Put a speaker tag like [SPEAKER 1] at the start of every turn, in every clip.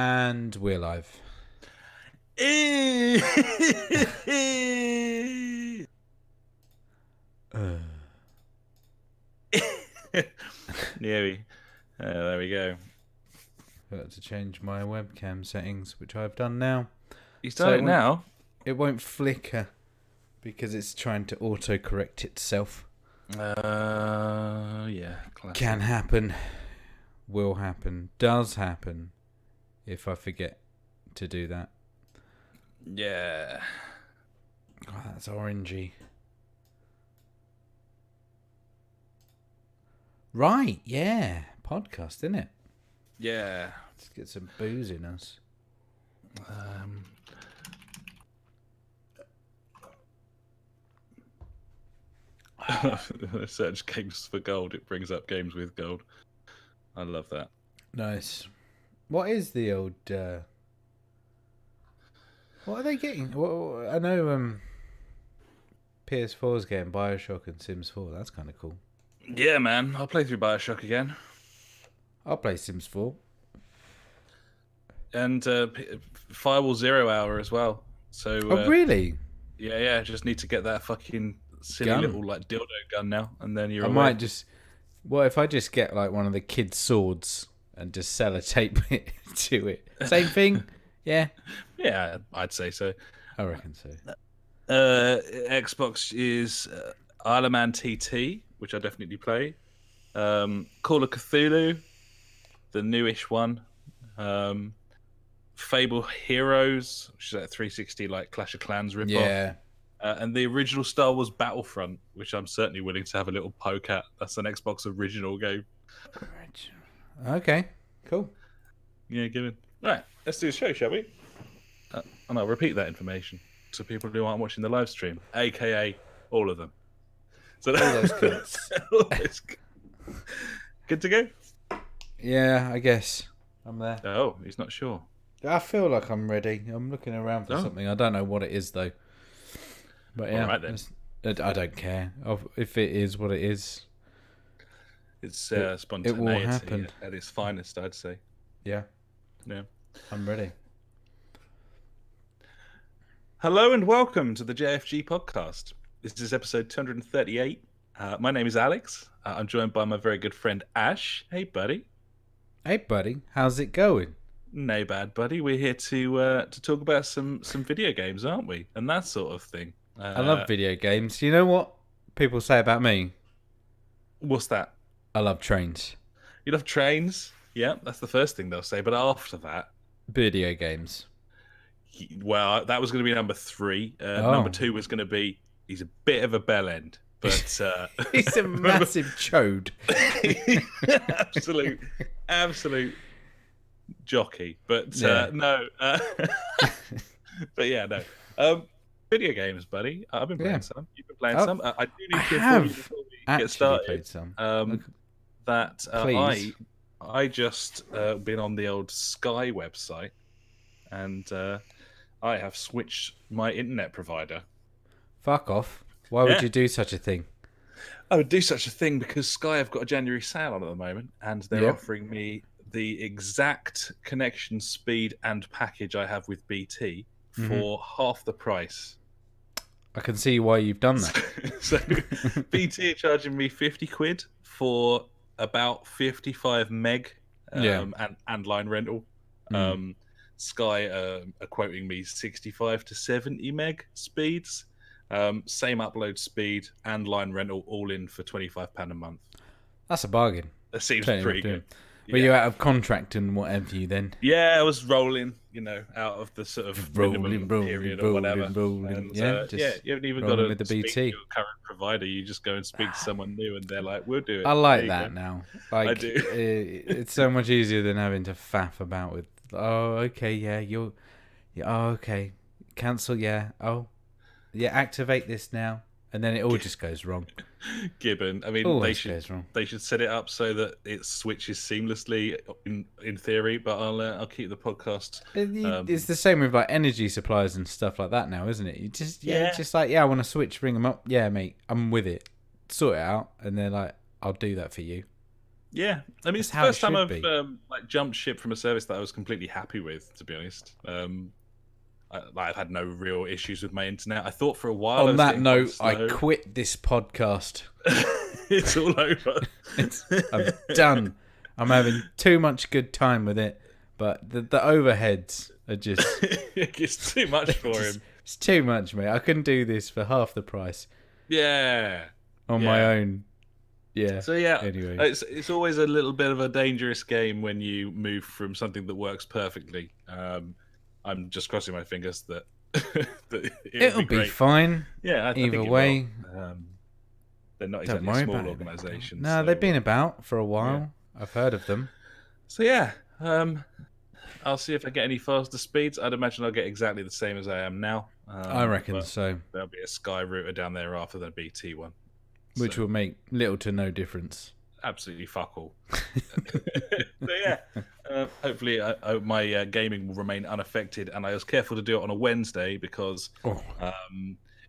[SPEAKER 1] And we're live.
[SPEAKER 2] Yeah, there we go.
[SPEAKER 1] I've got to change my webcam settings, which I've done now.
[SPEAKER 2] You've done it now?
[SPEAKER 1] It won't flicker because it's trying to autocorrect itself.
[SPEAKER 2] Yeah. Classic.
[SPEAKER 1] Can happen. Will happen. Does happen. If I forget to do that.
[SPEAKER 2] Yeah.
[SPEAKER 1] Oh, that's orangey. Right, yeah. Podcast, isn't it?
[SPEAKER 2] Yeah.
[SPEAKER 1] Let's get some booze in us.
[SPEAKER 2] Search games for gold. It brings up games with gold. I love that.
[SPEAKER 1] Nice. What is the old... What are they getting? Well, I know PS4's getting Bioshock and Sims 4. That's kind of cool.
[SPEAKER 2] Yeah, man. I'll play through Bioshock again.
[SPEAKER 1] I'll play Sims 4.
[SPEAKER 2] And Firewall 0 Hour as well. So.
[SPEAKER 1] Oh, really?
[SPEAKER 2] Yeah. Just need to get that fucking silly little like dildo gun now, and then you're.
[SPEAKER 1] Might just. What if I just get like one of the kids' swords and just sellotape it to it? Same thing. Yeah.
[SPEAKER 2] Yeah, I'd say so.
[SPEAKER 1] I reckon so.
[SPEAKER 2] Xbox is Isle of Man TT, which I definitely play. Call of Cthulhu, the newish one. Fable Heroes, which is a 360 like Clash of Clans ripoff.
[SPEAKER 1] Yeah.
[SPEAKER 2] And the original Star Wars Battlefront, which I'm certainly willing to have a little poke at. That's an Xbox original game.
[SPEAKER 1] Okay, cool.
[SPEAKER 2] Yeah, give it. Right, let's do the show, shall we? And I'll repeat that information to people who aren't watching the live stream, aka all of them. So
[SPEAKER 1] all those cunts.
[SPEAKER 2] Good to go?
[SPEAKER 1] Yeah, I guess. I'm there.
[SPEAKER 2] Oh, he's not sure.
[SPEAKER 1] I feel like I'm ready. I'm looking around for something. I don't know what it is, though. But yeah,
[SPEAKER 2] all right, then.
[SPEAKER 1] I don't care. If it is what it is.
[SPEAKER 2] It's spontaneity
[SPEAKER 1] it will happen.
[SPEAKER 2] At its finest, I'd say.
[SPEAKER 1] Yeah.
[SPEAKER 2] Yeah.
[SPEAKER 1] I'm ready.
[SPEAKER 2] Hello and welcome to the JfG Podcast. This is episode 238. My name is Alex. I'm joined by my very good friend Ash. Hey, buddy.
[SPEAKER 1] Hey, buddy. How's it going?
[SPEAKER 2] No bad, buddy. We're here to talk about some video games, aren't we? And that sort of thing.
[SPEAKER 1] I love video games. You know what people say about me?
[SPEAKER 2] What's that?
[SPEAKER 1] I love trains.
[SPEAKER 2] You love trains? Yeah, that's the first thing they'll say. But after that...
[SPEAKER 1] Video games.
[SPEAKER 2] Well, that was going to be number 3. Number 2 was going to be, he's a bit of a bell end. But
[SPEAKER 1] he's a massive chode.
[SPEAKER 2] Absolute jockey. But no. But yeah, no. Video games, buddy. I've been playing some. You've been playing some. I do need to inform you before we get started.
[SPEAKER 1] Played some.
[SPEAKER 2] That I just been on the old Sky website, and I have switched my internet provider.
[SPEAKER 1] Fuck off. Why would you do such a thing?
[SPEAKER 2] I would do such a thing because Sky have got a January sale on at the moment, and they're offering me the exact connection speed and package I have with BT for half the price.
[SPEAKER 1] I can see why you've done that.
[SPEAKER 2] So BT are charging me 50 quid for about 55 meg and line rental. Sky are quoting me 65 to 70 meg speeds. Same upload speed and line rental all in for £25 a month.
[SPEAKER 1] That's a bargain.
[SPEAKER 2] That seems pretty good.
[SPEAKER 1] Were you out of contract and what have you then?
[SPEAKER 2] Yeah, I was rolling, out of the sort of minimum period or whatever. And, you haven't even got to speak to your current provider. You just go and speak to someone new and they're like, we'll do it.
[SPEAKER 1] I like that now. Like,
[SPEAKER 2] I do.
[SPEAKER 1] It's so much easier than having to faff about with, okay, cancel, activate this now. And then it all just goes wrong.
[SPEAKER 2] Gibbon. I mean, they should set it up so that it switches seamlessly in theory. But I'll keep the podcast.
[SPEAKER 1] It's the same with like energy suppliers and stuff like that now, isn't it? You just I want to switch, ring them up. Yeah, mate, I'm with it. Sort it out, and they're like, I'll do that for you.
[SPEAKER 2] Yeah, I mean,
[SPEAKER 1] That's
[SPEAKER 2] it's the
[SPEAKER 1] how it
[SPEAKER 2] first time
[SPEAKER 1] should
[SPEAKER 2] I've
[SPEAKER 1] be.
[SPEAKER 2] like jumped ship from a service that I was completely happy with. To be honest, I've had no real issues with my internet. I thought for a while I
[SPEAKER 1] On
[SPEAKER 2] was
[SPEAKER 1] that
[SPEAKER 2] getting quite
[SPEAKER 1] note, I
[SPEAKER 2] slow.
[SPEAKER 1] quit this podcast.
[SPEAKER 2] It's all over.
[SPEAKER 1] I'm done. I'm having too much good time with it, but the overheads are just
[SPEAKER 2] It's too much for him.
[SPEAKER 1] it's too much, mate. I couldn't do this for half the price
[SPEAKER 2] Yeah,
[SPEAKER 1] on my own. Yeah.
[SPEAKER 2] So yeah,
[SPEAKER 1] Anyway,
[SPEAKER 2] it's always a little bit of a dangerous game when you move from something that works perfectly. I'm just crossing my fingers that that
[SPEAKER 1] it'll be
[SPEAKER 2] great.
[SPEAKER 1] fine.
[SPEAKER 2] Yeah, I think
[SPEAKER 1] Either
[SPEAKER 2] it
[SPEAKER 1] way,
[SPEAKER 2] will. They're not
[SPEAKER 1] don't
[SPEAKER 2] exactly
[SPEAKER 1] worry
[SPEAKER 2] a small
[SPEAKER 1] about it.
[SPEAKER 2] organisation.
[SPEAKER 1] No,
[SPEAKER 2] so,
[SPEAKER 1] they've been about for a while.
[SPEAKER 2] Yeah.
[SPEAKER 1] I've heard of them.
[SPEAKER 2] So yeah, I'll see if I get any faster speeds. I'd imagine I'll get exactly the same as I am now.
[SPEAKER 1] I reckon so.
[SPEAKER 2] There'll be a Sky router down there after the BT one,
[SPEAKER 1] Which will make little to no difference.
[SPEAKER 2] Absolutely fuck all. So yeah, hopefully my gaming will remain unaffected, and I was careful to do it on a Wednesday because,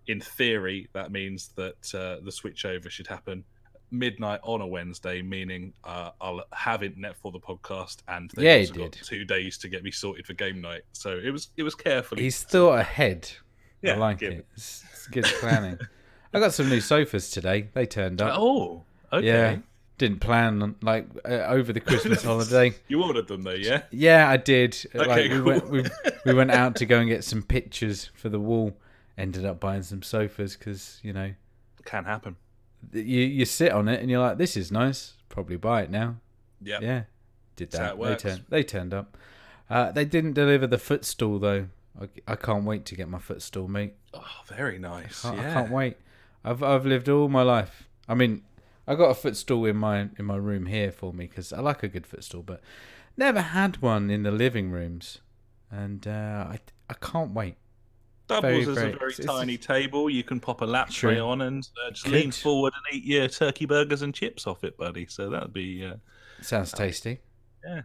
[SPEAKER 2] in theory, that means that the switchover should happen midnight on a Wednesday, meaning I'll have internet for the podcast, and they've also got 2 days to get me sorted for game night. So it was carefully.
[SPEAKER 1] He's thought ahead.
[SPEAKER 2] Yeah,
[SPEAKER 1] I like it. It's good planning. I got some new sofas today. They turned up.
[SPEAKER 2] Oh, okay.
[SPEAKER 1] Yeah. Didn't plan on, over the Christmas holiday.
[SPEAKER 2] You ordered them though, yeah?
[SPEAKER 1] Yeah, I did.
[SPEAKER 2] Okay, cool.
[SPEAKER 1] we went out to go and get some pictures for the wall. Ended up buying some sofas because
[SPEAKER 2] can happen.
[SPEAKER 1] You sit on it and you're like, this is nice. Probably buy it now.
[SPEAKER 2] Yep.
[SPEAKER 1] Yeah, did that.
[SPEAKER 2] That's how it works.
[SPEAKER 1] They turned up. They didn't deliver the footstool though. I can't wait to get my footstool, mate.
[SPEAKER 2] Oh, very nice.
[SPEAKER 1] I can't wait. I've lived all my life. I mean, I got a footstool in my room here for me because I like a good footstool, but never had one in the living rooms, and I can't wait.
[SPEAKER 2] Doubles as a very tiny table. You can pop a lap tray on and just lean forward and eat your turkey burgers and chips off it, buddy. So that'd be
[SPEAKER 1] sounds tasty.
[SPEAKER 2] Yeah,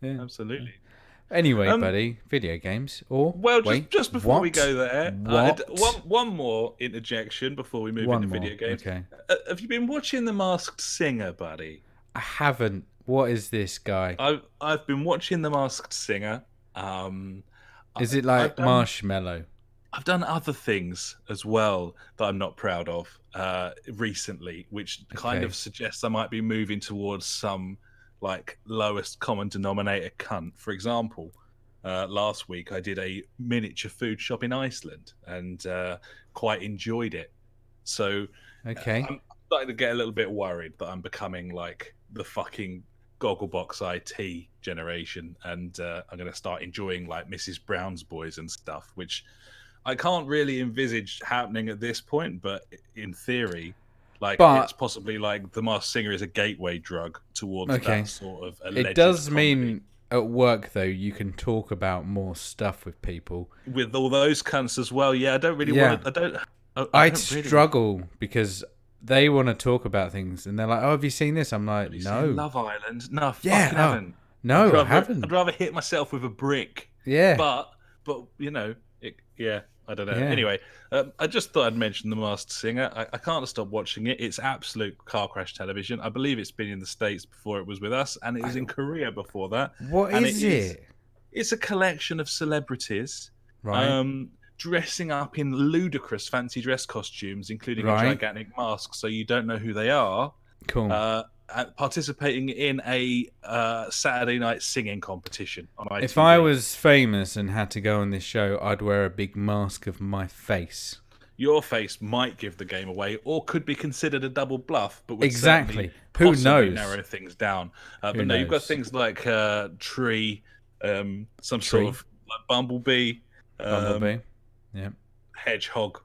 [SPEAKER 2] absolutely.
[SPEAKER 1] Anyway, buddy, video games or
[SPEAKER 2] just before we go there,
[SPEAKER 1] what?
[SPEAKER 2] one more interjection before we move into video games.
[SPEAKER 1] Okay.
[SPEAKER 2] Have you been watching The Masked Singer, buddy?
[SPEAKER 1] I haven't. What is this guy?
[SPEAKER 2] I've been watching The Masked Singer.
[SPEAKER 1] Is it like Marshmallow?
[SPEAKER 2] I've done other things as well that I'm not proud of recently, which kind of suggests I might be moving towards some like lowest common denominator cunt. For example, last week I did a miniature food shop in Iceland and quite enjoyed it. So I'm starting to get a little bit worried that I'm becoming like the fucking Gogglebox IT generation, and I'm going to start enjoying like Mrs. Brown's Boys and stuff, which I can't really envisage happening at this point, but in theory, it's possibly like The Masked Singer is a gateway drug towards that sort of alleged
[SPEAKER 1] It does
[SPEAKER 2] comedy.
[SPEAKER 1] mean at work, though, you can talk about more stuff with people.
[SPEAKER 2] With all those cunts as well, I don't really want to...
[SPEAKER 1] I struggle because they want to talk about things, and they're like, oh, have you seen this? I'm like, no.
[SPEAKER 2] Love Island? No, I haven't.
[SPEAKER 1] No, I haven't.
[SPEAKER 2] I'd rather hit myself with a brick.
[SPEAKER 1] Yeah.
[SPEAKER 2] But I don't know. Yeah. Anyway, I just thought I'd mention The Masked Singer. I can't stop watching it. It's absolute car crash television. I believe it's been in the States before it was with us, and it was in Korea before that.
[SPEAKER 1] What is it?
[SPEAKER 2] It's a collection of celebrities dressing up in ludicrous fancy dress costumes, including a gigantic mask, so you don't know who they are.
[SPEAKER 1] Cool.
[SPEAKER 2] Participating in a Saturday night singing competition on ITV.
[SPEAKER 1] If I was famous and had to go on this show, I'd wear a big mask of my face.
[SPEAKER 2] Your face might give the game away, or could be considered a double bluff, but would
[SPEAKER 1] exactly. Who knows?
[SPEAKER 2] Narrow things down. But no, you've got things like Tree, sort of like Bumblebee, Hedgehog,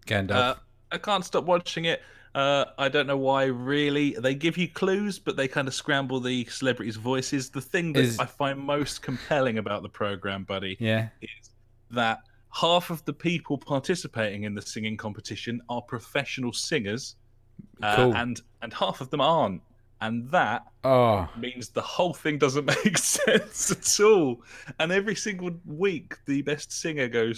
[SPEAKER 1] Gandalf.
[SPEAKER 2] I can't stop watching it. I don't know why, really. They give you clues, but they kind of scramble the celebrities' voices. The thing that I find most compelling about the program, buddy, is that half of the people participating in the singing competition are professional singers, and half of them aren't. And that
[SPEAKER 1] Oh,
[SPEAKER 2] means the whole thing doesn't make sense at all. And every single week, the best singer go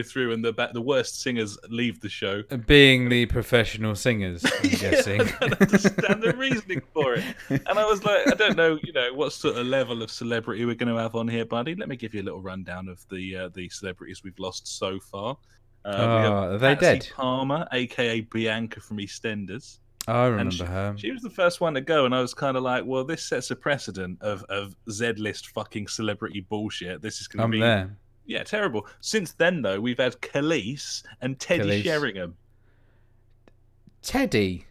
[SPEAKER 2] through, and the worst singers leave the show.
[SPEAKER 1] being the professional singers, I'm guessing.
[SPEAKER 2] I don't understand the reasoning for it. And I was like, I don't know, what sort of level of celebrity we're going to have on here, buddy. Let me give you a little rundown of the celebrities we've lost so far. We have
[SPEAKER 1] Are they
[SPEAKER 2] Patsy
[SPEAKER 1] dead?
[SPEAKER 2] Palmer, aka Bianca from EastEnders.
[SPEAKER 1] Oh, I
[SPEAKER 2] And
[SPEAKER 1] remember her.
[SPEAKER 2] she was the first one to go, and I was kind of like, well, this sets a precedent of Z-list fucking celebrity bullshit. This is going to
[SPEAKER 1] I'm
[SPEAKER 2] be,
[SPEAKER 1] there.
[SPEAKER 2] yeah, terrible. Since then, though, we've had Khalees and Teddy
[SPEAKER 1] Khalees.
[SPEAKER 2] Sheringham.
[SPEAKER 1] Teddy.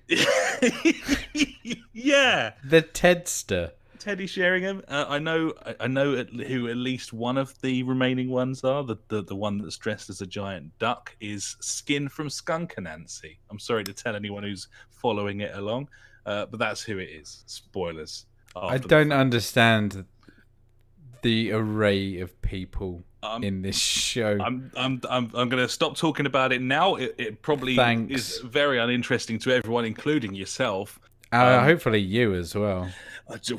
[SPEAKER 2] Yeah,
[SPEAKER 1] The Tedster.
[SPEAKER 2] Teddy Sheringham. I know who at least one of the remaining ones are. The one that's dressed as a giant duck is Skin from Skunk Anansi. I'm sorry to tell anyone who's following it along, but that's who it is. Spoilers.
[SPEAKER 1] I don't understand the array of people in this show.
[SPEAKER 2] I'm going to stop talking about it now. It probably is very uninteresting to everyone, including yourself.
[SPEAKER 1] Hopefully you as well.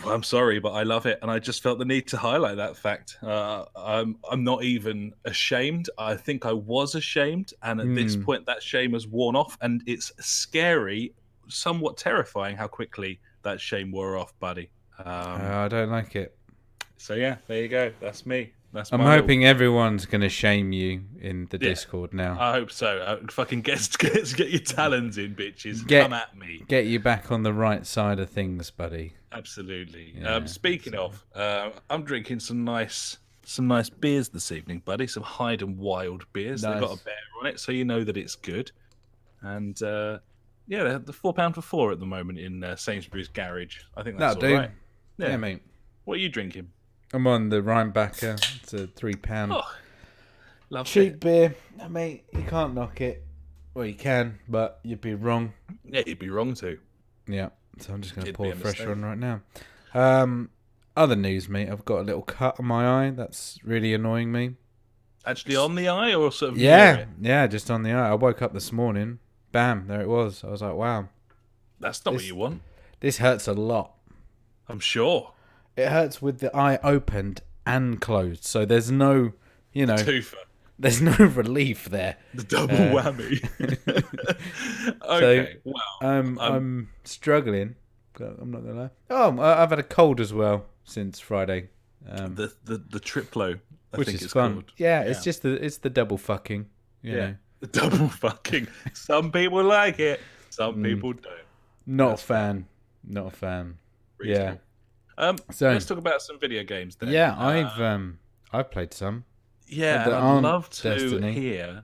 [SPEAKER 2] I'm sorry, but I love it, and I just felt the need to highlight that fact. I'm not even ashamed. I think I was ashamed, and at this point, that shame has worn off, and it's scary, somewhat terrifying how quickly that shame wore off, buddy.
[SPEAKER 1] I don't like it.
[SPEAKER 2] So yeah, there you go. That's me.
[SPEAKER 1] I'm hoping everyone's going to shame you in the Discord now.
[SPEAKER 2] I hope so. Fucking get your talons in, bitches. Come at me.
[SPEAKER 1] Get you back on the right side of things, buddy.
[SPEAKER 2] Absolutely. Yeah, speaking of, I'm drinking some nice beers this evening, buddy. Some Hyde and Wild beers. Nice. They've got a bear on it, so you know that it's good. And they're the £4 for 4 at the moment in Sainsbury's Garage. I think that's all right.
[SPEAKER 1] Yeah, mate.
[SPEAKER 2] What are you drinking?
[SPEAKER 1] I'm on the Rheinbacher. It's a £3
[SPEAKER 2] cheap
[SPEAKER 1] beer. Mate, you can't knock it. Well, you can, but you'd be wrong.
[SPEAKER 2] Yeah, you'd be wrong too.
[SPEAKER 1] Yeah, so I'm just going to pour a fresh one right now. Other news, mate. I've got a little cut on my eye. That's really annoying me.
[SPEAKER 2] Actually on the eye or sort of
[SPEAKER 1] Yeah, just on the eye. I woke up this morning. Bam, there it was. I was like, wow.
[SPEAKER 2] That's not what you want.
[SPEAKER 1] This hurts a lot.
[SPEAKER 2] I'm sure.
[SPEAKER 1] It hurts with the eye opened and closed, so there's no,
[SPEAKER 2] twofer.
[SPEAKER 1] There's no relief there.
[SPEAKER 2] The double whammy. Okay,
[SPEAKER 1] so, I'm struggling. I'm not gonna lie. Oh, I've had a cold as well since Friday.
[SPEAKER 2] The Triplo,
[SPEAKER 1] which is fun. Called. Yeah, it's just the double fucking. You know.
[SPEAKER 2] The double fucking. Some people like it. Some people don't.
[SPEAKER 1] Not a fan. Reasonable.
[SPEAKER 2] Yeah. So let's talk about some video games then.
[SPEAKER 1] Yeah, I've played some.
[SPEAKER 2] Yeah, and I'd love to hear.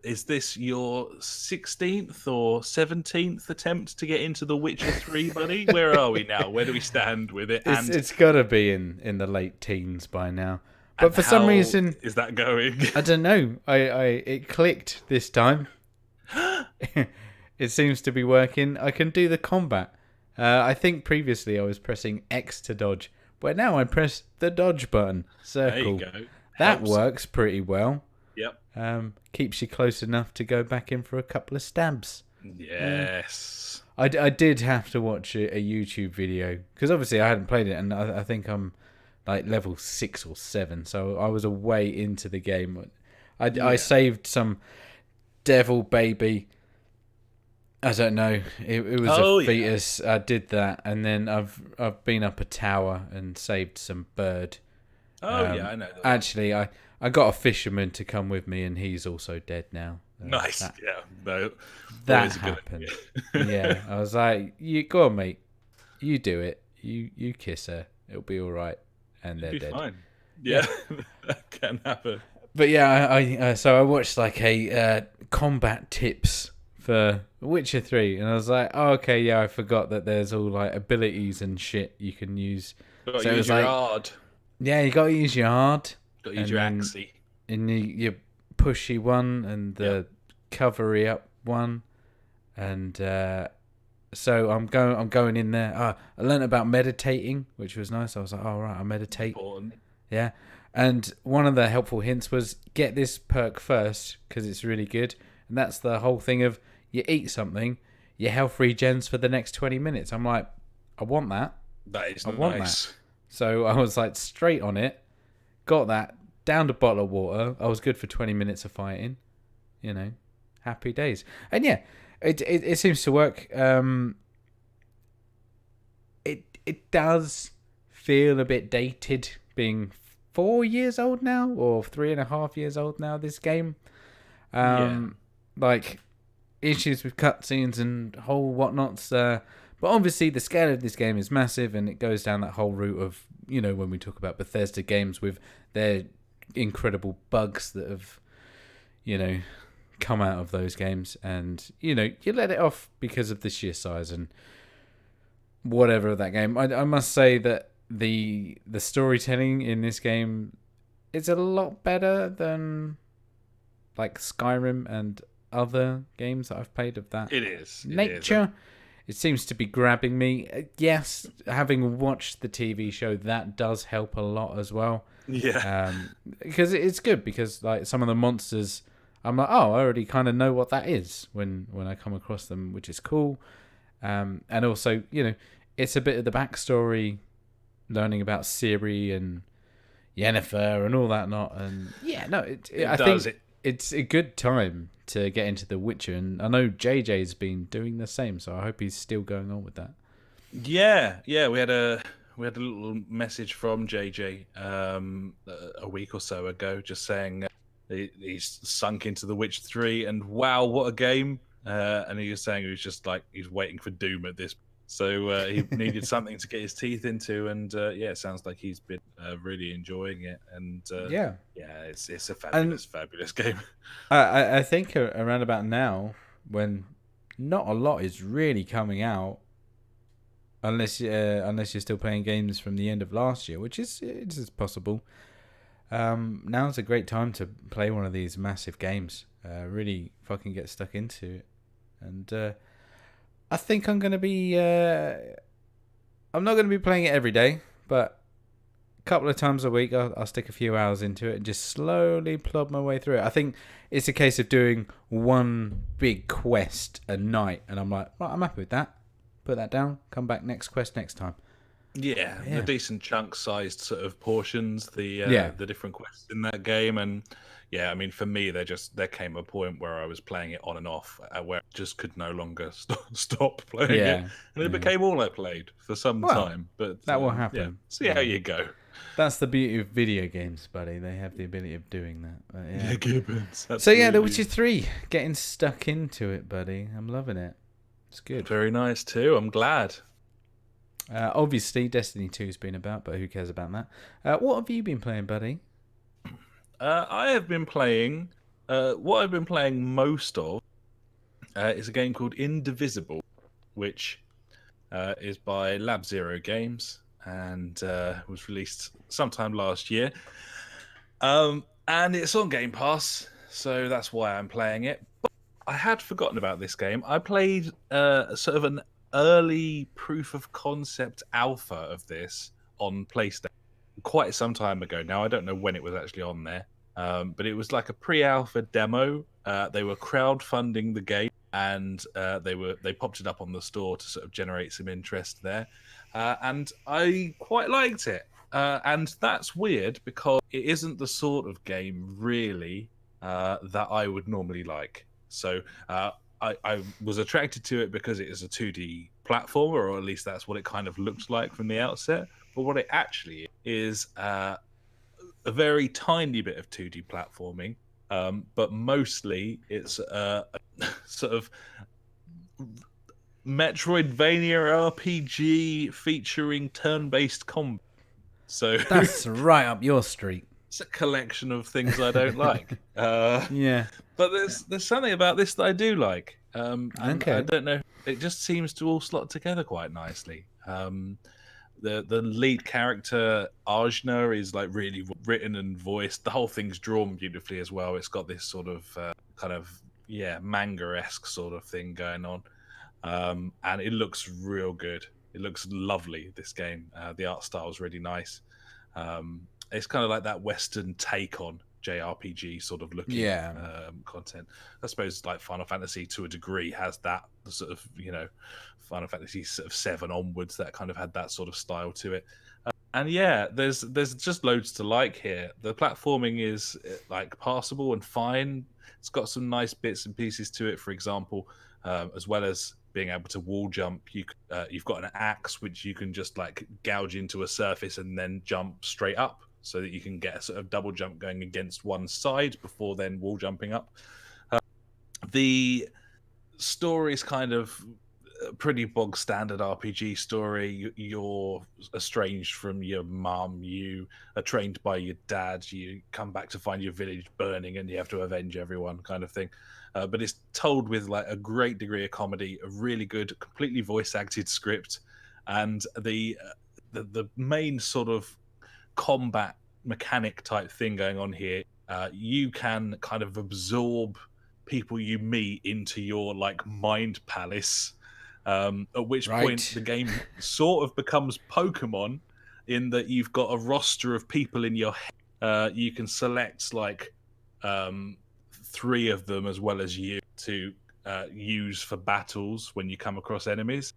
[SPEAKER 2] Is this your 16th or 17th attempt to get into The Witcher 3, buddy? Where are we now? Where do we stand with it?
[SPEAKER 1] It's got to be in the late teens by now. But for some reason,
[SPEAKER 2] is that going?
[SPEAKER 1] I don't know. It clicked this time. It seems to be working. I can do the combat. I think previously I was pressing X to dodge, but now I press the dodge button. Circle.
[SPEAKER 2] There you go.
[SPEAKER 1] That works pretty well.
[SPEAKER 2] Yep.
[SPEAKER 1] Keeps you close enough to go back in for a couple of stabs.
[SPEAKER 2] Yes.
[SPEAKER 1] I did have to watch a YouTube video because obviously I hadn't played it, and I think I'm like level 6 or 7, so I was way into the game. I saved some devil baby. I don't know. It was a fetus. I did that, and then I've been up a tower and saved some bird.
[SPEAKER 2] I know that.
[SPEAKER 1] Actually, I got a fisherman to come with me, and he's also dead now.
[SPEAKER 2] Nice.
[SPEAKER 1] That happened. Yeah, I was like, "You go on, mate. You do it. You kiss her. It'll be all right." And they're dead.
[SPEAKER 2] Fine. Yeah, that can happen.
[SPEAKER 1] But yeah, so I watched like a combat tips for Witcher 3, and I was like, oh, okay, yeah, I forgot that there's all like abilities and shit you can use.
[SPEAKER 2] Got to use your hard.
[SPEAKER 1] Yeah, you got to use your hard.
[SPEAKER 2] Got to use your axie.
[SPEAKER 1] And your pushy one and the covery up one, and so I'm going in there. I learned about meditating, which was nice. I was like, oh right, I meditate.
[SPEAKER 2] Important.
[SPEAKER 1] Yeah, and one of the helpful hints was get this perk first because it's really good, and that's the whole thing of you eat something, your health regens for the next 20 minutes. I'm like, I want that.
[SPEAKER 2] That is
[SPEAKER 1] I want
[SPEAKER 2] nice.
[SPEAKER 1] that. So I was like straight on it, got that, downed a bottle of water. I was good for 20 minutes of fighting. You know, happy days. And yeah, it seems to work. It does feel a bit dated, being 4 years old now, or 3.5 years old now, this game. Like, issues with cutscenes and whole whatnots. But obviously the scale of this game is massive, and it goes down that whole route of, you know, when we talk about Bethesda games with their incredible bugs that have, you know, come out of those games. And, you know, you let it off because of the sheer size and whatever of that game. I must say that the storytelling in this game is a lot better than like Skyrim and other games that I've played of that nature. It seems to be grabbing me. Yes, having watched the TV show, that does help a lot as well.
[SPEAKER 2] Yeah.
[SPEAKER 1] Because it's good, because like some of the monsters, I'm like, oh, I already kind of know what that is when I come across them, which is cool. And also, you know, it's a bit of the backstory, learning about Ciri and Yennefer and all that not. And yeah, no, I think it's a good time to get into The Witcher, and I know JJ's been doing the same, so I hope he's still going on with that.
[SPEAKER 2] Yeah, we had a little message from JJ a week or so ago, just saying he's sunk into The Witcher 3, and wow, what a game! And he was saying he was just like he's waiting for Doom at this. So he needed something to get his teeth into, and yeah, it sounds like he's been really enjoying it. And yeah, it's a fabulous game.
[SPEAKER 1] I think around about now, when not a lot is really coming out, unless you're still playing games from the end of last year, which is possible. Now's a great time to play one of these massive games. Really fucking get stuck into it, and I think I'm going to be... I'm not going to be playing it every day, but a couple of times a week I'll stick a few hours into it and just slowly plod my way through it. I think it's a case of doing one big quest a night, and I'm like, right, I'm happy with that. Put that down, come back next quest next time.
[SPEAKER 2] Yeah, the decent chunk-sized sort of portions, the different quests in that game, and yeah, I mean, for me, there came a point where I was playing it on and off, where I just could no longer stop playing it, and it became all I played for some time. But
[SPEAKER 1] that will happen.
[SPEAKER 2] Yeah, see how you go.
[SPEAKER 1] That's the beauty of video games, buddy. They have the ability of doing that.
[SPEAKER 2] Yeah, Gibbons.
[SPEAKER 1] So yeah, The Witcher 3, getting stuck into it, buddy. I'm loving it. It's good.
[SPEAKER 2] Very nice too. I'm glad.
[SPEAKER 1] Obviously, Destiny 2 has been about, but who cares about that? What have you been playing, buddy?
[SPEAKER 2] I have been playing... what I've been playing most of is a game called Indivisible, which is by Lab Zero Games, and was released sometime last year. And it's on Game Pass, so that's why I'm playing it. But I had forgotten about this game. I played sort of an early proof of concept alpha of this on PlayStation quite some time ago. Now I don't know when it was actually on there, but it was like a pre-alpha demo. They were crowdfunding the game, and they popped it up on the store to sort of generate some interest there, and I quite liked it. And that's weird because it isn't the sort of game really that I would normally like. So I was attracted to it because it is a 2D platformer, or at least that's what it kind of looked like from the outset. But what it actually is a very tiny bit of 2D platforming, but mostly it's a sort of Metroidvania RPG featuring turn-based combat. So
[SPEAKER 1] that's right up your street.
[SPEAKER 2] It's a collection of things I don't like.
[SPEAKER 1] Yeah.
[SPEAKER 2] But there's something about this that I do like.
[SPEAKER 1] Okay.
[SPEAKER 2] I don't know. It just seems to all slot together quite nicely. The lead character, Ajna, is like really written and voiced. The whole thing's drawn beautifully as well. It's got this sort of kind of manga-esque sort of thing going on. And it looks real good. It looks lovely, this game. The art style is really nice. It's kind of like that Western take on JRPG sort of looking content. I suppose like Final Fantasy to a degree has that sort of, Final Fantasy sort of 7 onwards that kind of had that sort of style to it. And yeah, there's just loads to like here. The platforming is like passable and fine. It's got some nice bits and pieces to it. For example, as well as being able to wall jump, you've got an axe which you can just like gouge into a surface and then jump straight up, so that you can get a sort of double jump going against one side before then wall jumping up. The story is kind of a pretty bog standard RPG story. You're estranged from your mum, you are trained by your dad, you come back to find your village burning and you have to avenge everyone, kind of thing. But it's told with like a great degree of comedy, a really good, completely voice acted script, and the main sort of combat mechanic type thing going on here. You can kind of absorb people you meet into your like mind palace, at which point the game sort of becomes Pokemon, in that you've got a roster of people in your head. You can select like 3 of them as well as you to use for battles when you come across enemies.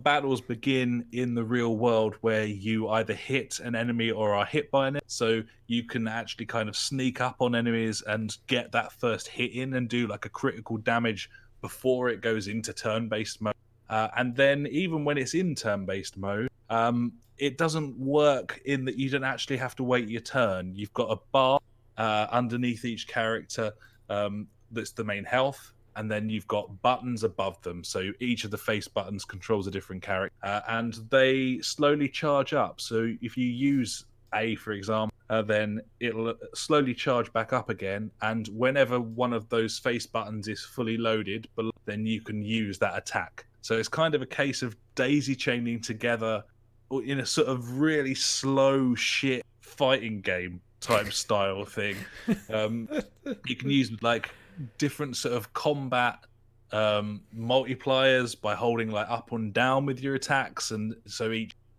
[SPEAKER 2] Battles begin in the real world where you either hit an enemy or are hit by an enemy. So you can actually kind of sneak up on enemies and get that first hit in and do like a critical damage before it goes into turn-based mode. And then even when it's in turn-based mode, it doesn't work in that you don't actually have to wait your turn. You've got a bar underneath each character that's the main health. And then you've got buttons above them. So each of the face buttons controls a different character. And they slowly charge up. So if you use A, for example, then it'll slowly charge back up again. And whenever one of those face buttons is fully loaded, then you can use that attack. So it's kind of a case of daisy chaining together in a sort of really slow shit fighting game type style thing. You can use like different sort of combat multipliers by holding like up and down with your attacks, and so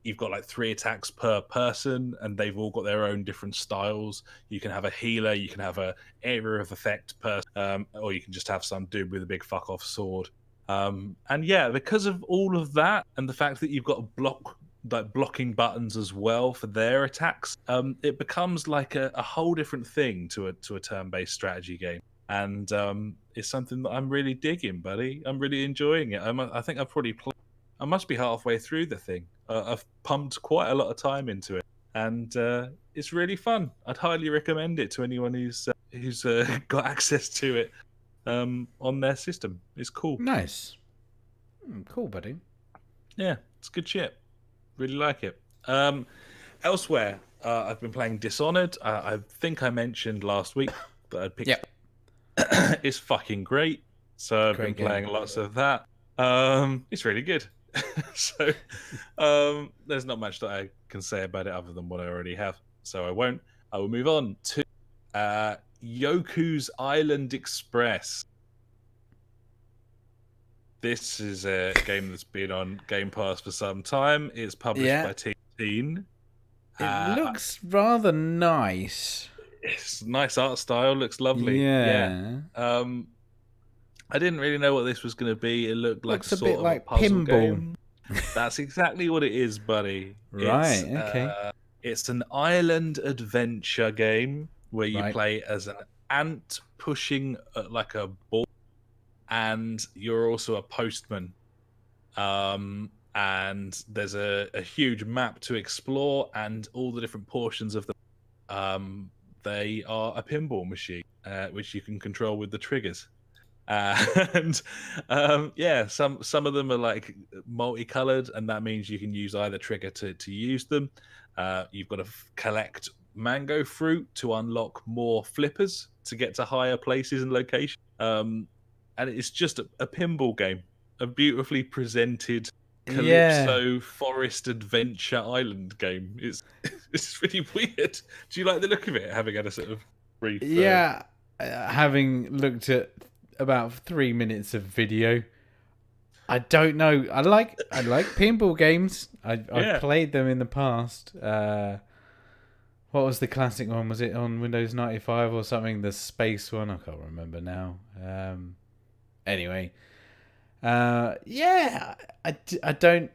[SPEAKER 2] you've got like 3 attacks per person, and they've all got their own different styles. You can have a healer, you can have a area of effect person, or you can just have some dude with a big fuck off sword. And yeah, because of all of that and the fact that you've got blocking buttons as well for their attacks, it becomes like a whole different thing to a turn-based strategy game. And it's something that I'm really digging, buddy. I'm really enjoying it. I think I've probably I must be halfway through the thing. I've pumped quite a lot of time into it, and it's really fun. I'd highly recommend it to anyone who's got access to it on their system. It's cool.
[SPEAKER 1] Nice. Cool, buddy.
[SPEAKER 2] Yeah, it's good shit. Really like it. Elsewhere, I've been playing Dishonored. I think I mentioned last week that I'd picked.
[SPEAKER 1] Yep.
[SPEAKER 2] It's fucking great. So I've been playing lots of that. It's really good. So there's not much that I can say about it other than what I already have. So I won't. I will move on to Yoku's Island Express. This is a game that's been on Game Pass for some time. It's published by Team 18.
[SPEAKER 1] It looks rather nice.
[SPEAKER 2] It's nice art style, looks lovely. Yeah. I didn't really know what this was going to be. It looked like a sort of like puzzle pinball game. That's exactly what it is, buddy.
[SPEAKER 1] Right, okay.
[SPEAKER 2] It's an island adventure game where you play as an ant pushing like a ball, and you're also a postman. And there's a huge map to explore, and all the different portions of the they are a pinball machine, which you can control with the triggers. And yeah, some of them are like multicolored, and that means you can use either trigger to use them. You've got to collect mango fruit to unlock more flippers to get to higher places and locations. And it's just a pinball game, a beautifully presented Calypso forest adventure island game. It's really weird. Do you like the look of it, having had a sort of brief
[SPEAKER 1] having looked at about 3 minutes of video? I don't know. I like pinball games. I've played them in the past. What was the classic one? Was it on Windows 95 or something? The space one? I can't remember now. Anyway. Yeah. I don't...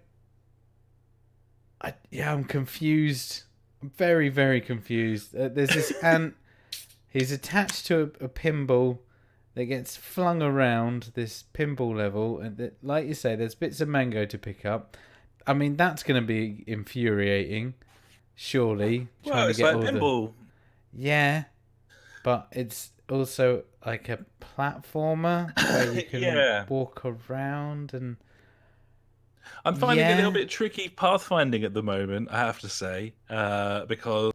[SPEAKER 1] I'm confused. I'm very, very confused. There's this ant. He's attached to a pinball that gets flung around this pinball level. And like you say, there's bits of mango to pick up. I mean, that's going to be infuriating, surely.
[SPEAKER 2] Well, it's like pinball.
[SPEAKER 1] Yeah, but it's also like a platformer where you can walk around and...
[SPEAKER 2] I'm finding it a little bit tricky pathfinding at the moment, I have to say, because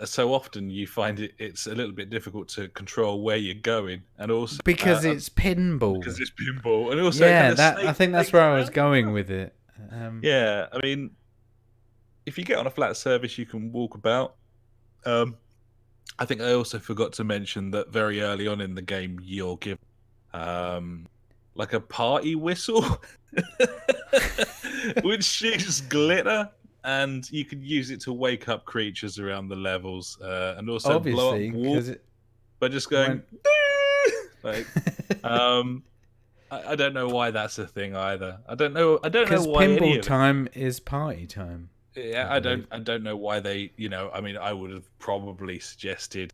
[SPEAKER 2] so often you find it's a little bit difficult to control where you're going, and also
[SPEAKER 1] because it's pinball.
[SPEAKER 2] Because it's pinball, and also
[SPEAKER 1] I think that's where I was going with it.
[SPEAKER 2] Yeah, I mean, if you get on a flat surface, you can walk about. I think I also forgot to mention that very early on in the game, you're given like a party whistle, which shoots glitter, and you can use it to wake up creatures around the levels, and also blow up walls by just going like. I don't know why that's a thing either. I don't know why
[SPEAKER 1] pinball time is party time.
[SPEAKER 2] Yeah, I don't know why they. I mean, I would have probably suggested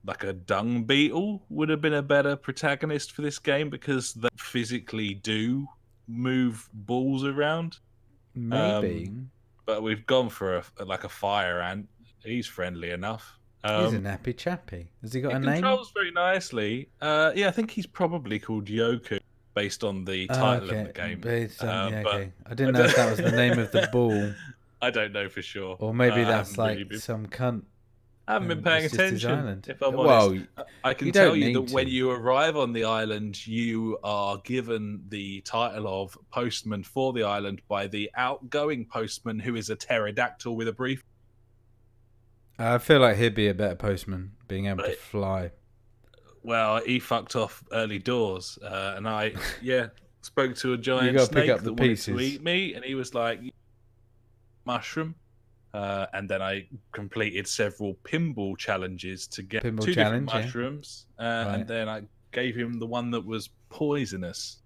[SPEAKER 2] like a dung beetle would have been a better protagonist for this game, because they physically do move balls around.
[SPEAKER 1] Maybe.
[SPEAKER 2] But we've gone for a fire ant. He's friendly enough.
[SPEAKER 1] He's a nappy chappy. Has he got a name?
[SPEAKER 2] He controls very nicely. I think he's probably called Yoku, based on the title of the game.
[SPEAKER 1] Okay. I didn't know if that was the name of the ball.
[SPEAKER 2] I don't know for sure.
[SPEAKER 1] Or maybe that's like some cunt.
[SPEAKER 2] I haven't been paying attention, if I'm honest.
[SPEAKER 1] Well,
[SPEAKER 2] I can tell you that when you arrive on the island, you are given the title of postman for the island by the outgoing postman, who is a pterodactyl with a brief.
[SPEAKER 1] I feel like he'd be a better postman, being able to fly.
[SPEAKER 2] Well, he fucked off early doors, and I spoke to a giant snake that wanted to eat me, and he was like, mushroom. And then I completed several pinball challenges to get different mushrooms, and then I gave him the one that was poisonous.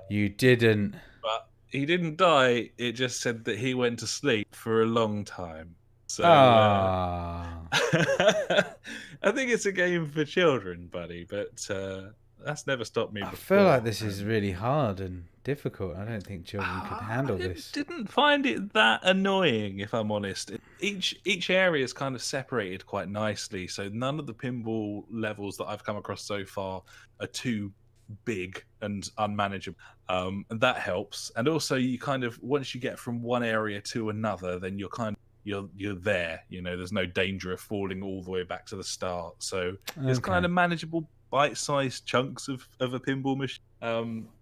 [SPEAKER 1] You didn't.
[SPEAKER 2] But he didn't die. It just said that he went to sleep for a long time. So I think it's a game for children, buddy, but that's never stopped me before.
[SPEAKER 1] I feel like this is really hard and difficult. I don't think children could handle this.
[SPEAKER 2] I didn't find it that annoying, if I'm honest. Each area is kind of separated quite nicely, so none of the pinball levels that I've come across so far are too big and unmanageable. And that helps. And also, you kind of, once you get from one area to another, then you're there. There's no danger of falling all the way back to the start. So it's kind of manageable, bite-sized chunks of a pinball machine.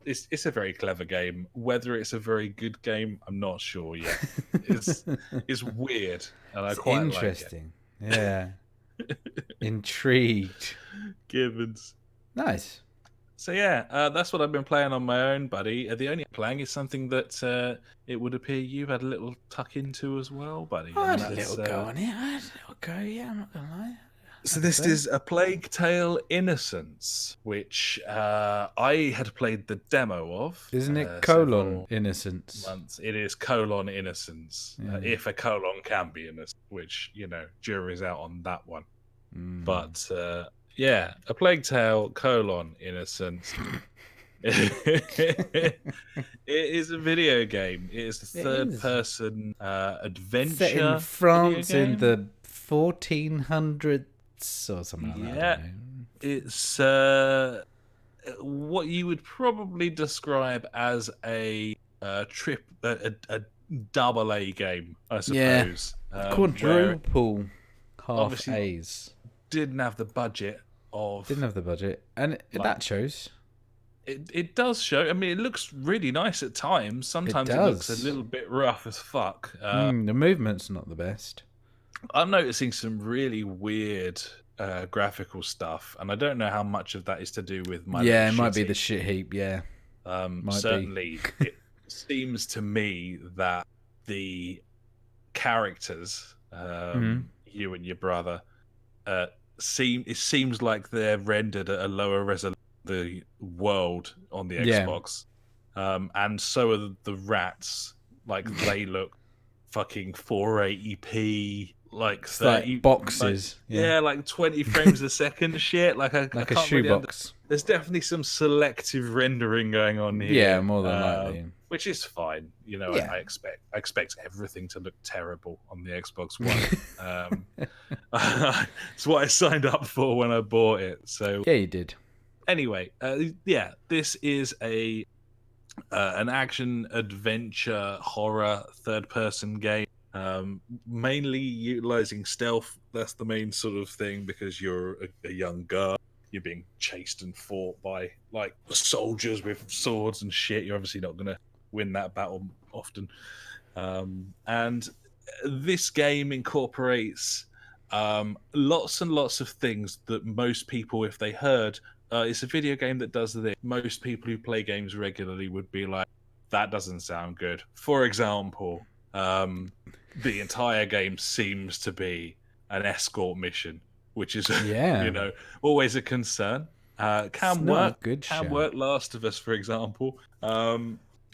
[SPEAKER 2] It's a very clever game. Whether it's a very good game, I'm not sure yet. It's weird, and I quite
[SPEAKER 1] interesting.
[SPEAKER 2] Like it.
[SPEAKER 1] Yeah, intrigued.
[SPEAKER 2] Gibbons.
[SPEAKER 1] Nice.
[SPEAKER 2] So that's what I've been playing on my own, buddy. The only playing is something that it would appear you've had a little tuck into as well, buddy.
[SPEAKER 1] I had a little go on it. I'm not gonna lie.
[SPEAKER 2] So this is A Plague Tale: Innocence, which I had played the demo of.
[SPEAKER 1] Isn't it Innocence?
[SPEAKER 2] Months. It is Innocence. If a colon can be innocent, which, jury's out on that one. But A Plague Tale: Innocence. It is a video game. It is a third-person adventure.
[SPEAKER 1] Set in France in the 1400s or something like that.
[SPEAKER 2] It's what you would probably describe as a double A game, I suppose.
[SPEAKER 1] Quadruple half A's.
[SPEAKER 2] Didn't have the budget,
[SPEAKER 1] and that shows.
[SPEAKER 2] It does show. I mean, it looks really nice at times. Sometimes it looks a little bit rough as fuck.
[SPEAKER 1] The movement's not the best.
[SPEAKER 2] I'm noticing some really weird graphical stuff, and I don't know how much of that is to do with my.
[SPEAKER 1] Yeah, it might be the shit heap. Yeah,
[SPEAKER 2] certainly. It seems to me that the characters you and your brother, it seems like they're rendered at a lower resolution than the world on the
[SPEAKER 1] Yeah.
[SPEAKER 2] Xbox, and so are the rats. Like they look fucking 480p, like
[SPEAKER 1] It's
[SPEAKER 2] 30,
[SPEAKER 1] like boxes.
[SPEAKER 2] yeah, like 20 frames a second shit. Like I
[SPEAKER 1] Like a
[SPEAKER 2] can't really
[SPEAKER 1] shoebox.
[SPEAKER 2] there's definitely some selective rendering going on
[SPEAKER 1] Yeah,
[SPEAKER 2] here,
[SPEAKER 1] more than likely.
[SPEAKER 2] which is fine. You know,
[SPEAKER 1] Yeah.
[SPEAKER 2] I expect everything to look terrible on the Xbox One. It's what I signed up for when I bought it. So
[SPEAKER 1] Yeah, you did.
[SPEAKER 2] anyway, yeah, this is an action adventure horror third person game, mainly utilizing stealth. That's the main sort of thing, because you're a young girl, you're being chased and fought by like soldiers with swords and shit. You're obviously not going to win that battle often, and this game incorporates lots and lots of things that most people, if they heard it's a video game that does this, most people who play games regularly would be like, that doesn't sound good. For example, the entire game seems to be an escort mission, which is
[SPEAKER 1] Yeah.
[SPEAKER 2] always a concern.
[SPEAKER 1] It's
[SPEAKER 2] Can
[SPEAKER 1] not a
[SPEAKER 2] work.
[SPEAKER 1] good
[SPEAKER 2] Can
[SPEAKER 1] show.
[SPEAKER 2] work. Last of Us, for example.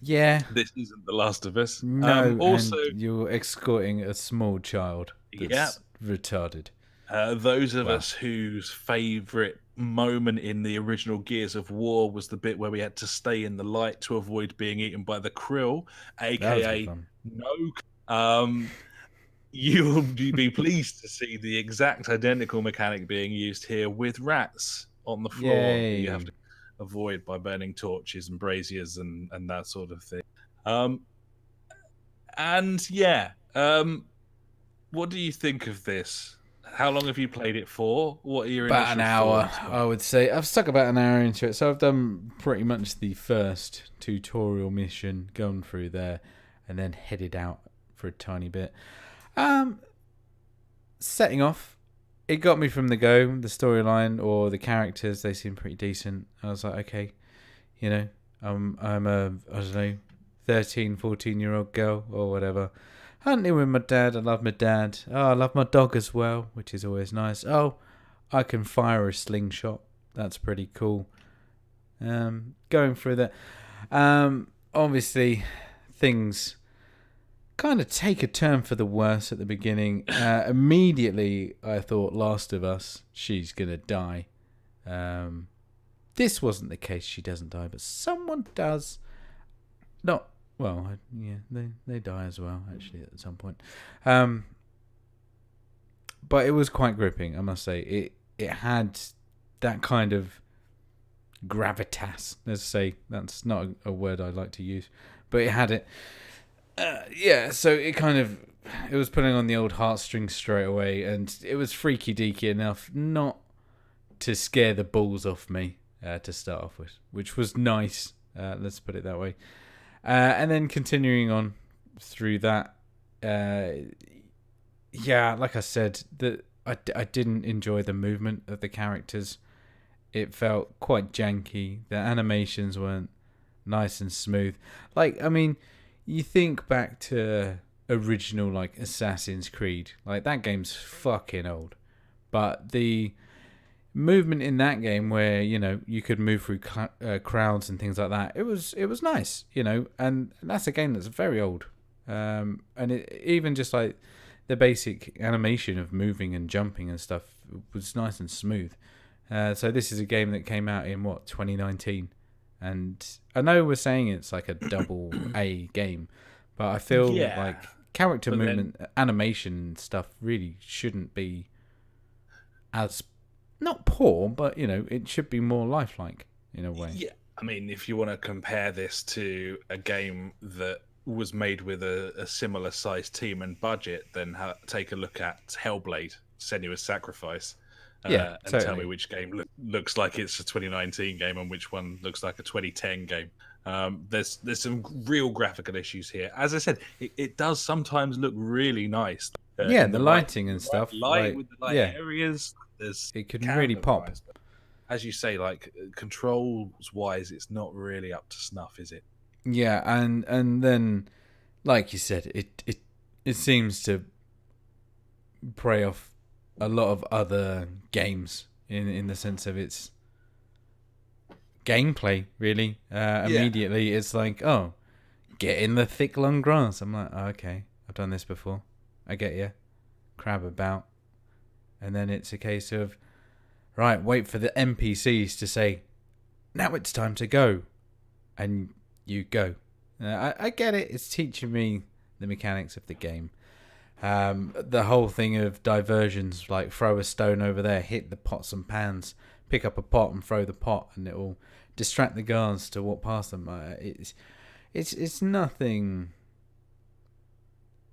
[SPEAKER 1] Yeah.
[SPEAKER 2] This isn't The Last of Us.
[SPEAKER 1] No,
[SPEAKER 2] Also,
[SPEAKER 1] and you're escorting a small child that's retarded.
[SPEAKER 2] Those of us whose favourite moment in the original Gears of War was the bit where we had to stay in the light to avoid being eaten by the krill, aka no. You'll be pleased to see the exact identical mechanic being used here with rats on the floor that you have to avoid by burning torches and braziers and that sort of thing. What do you think of this? How long have you played it for? What are your
[SPEAKER 1] about
[SPEAKER 2] initial
[SPEAKER 1] an hour,
[SPEAKER 2] thoughts?
[SPEAKER 1] I would say. I've stuck about an hour into it, so I've done pretty much the first tutorial mission, gone through there, and then headed out for a tiny bit. Setting off, it got me from the go. The storyline or the characters, they seem pretty decent. I was like, okay, I'm a, I don't know, 13, 14-year-old girl or whatever. Hunting with my dad. I love my dad. Oh, I love my dog as well, which is always nice. Oh, I can fire a slingshot. That's pretty cool. Going through that. Obviously, things kind of take a turn for the worse at the beginning. Immediately, I thought, Last of Us, she's going to die. This wasn't the case. She doesn't die, but someone does. Not... Well, yeah, they die as well, actually, at some point. But it was quite gripping, I must say. It had that kind of gravitas. Let's say, that's not a word I like to use, but it had it. So it was putting on the old heartstrings straight away, and it was freaky deaky enough not to scare the balls off me to start off with, which was nice. Let's put it that way. And then continuing on through that, like I said, I didn't enjoy the movement of the characters. It felt quite janky. The animations weren't nice and smooth. Like, I mean, you think back to original, like, Assassin's Creed. Like, that game's fucking old. But the movement in that game where you could move through crowds and things like that, it was nice, and that's a game that's very old, and even just like the basic animation of moving and jumping and stuff was nice and smooth. So this is a game that came out in 2019, and I know we're saying it's like a double A game, but I feel like character movement, animation stuff really shouldn't be as not poor, but it should be more lifelike in a way.
[SPEAKER 2] Yeah, I mean, if you want to compare this to a game that was made with a similar sized team and budget, then take a look at Hellblade: Senua's Sacrifice, and tell me which game looks like it's a 2019 game and which one looks like a 2010 game. There's some real graphical issues here. As I said, it does sometimes look really nice.
[SPEAKER 1] The lighting and stuff,
[SPEAKER 2] light with the light areas.
[SPEAKER 1] It could really pop.
[SPEAKER 2] As you say, like, controls wise, it's not really up to snuff, is it?
[SPEAKER 1] Yeah, and then, like you said, it seems to prey off a lot of other games in the sense of its gameplay. Really, immediately it's like, oh, get in the thick long grass. I'm like, oh, okay, I've done this before. I get you. Crab about, and then it's a case of, right, wait for the NPCs to say, now it's time to go, and you go. I get it. It's teaching me the mechanics of the game. The whole thing of diversions, like throw a stone over there, hit the pots and pans, pick up a pot and throw the pot, and it will distract the guards to walk past them. It's nothing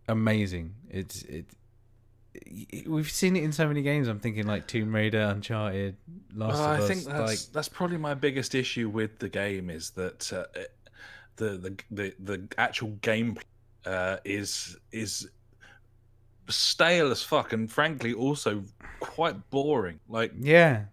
[SPEAKER 1] amazing. We've seen it in so many games. I'm thinking like Tomb Raider, Uncharted, Last of Us.
[SPEAKER 2] I think that's probably my biggest issue with the game is that the actual gameplay is stale as fuck, and frankly also quite boring. Like,
[SPEAKER 1] yeah,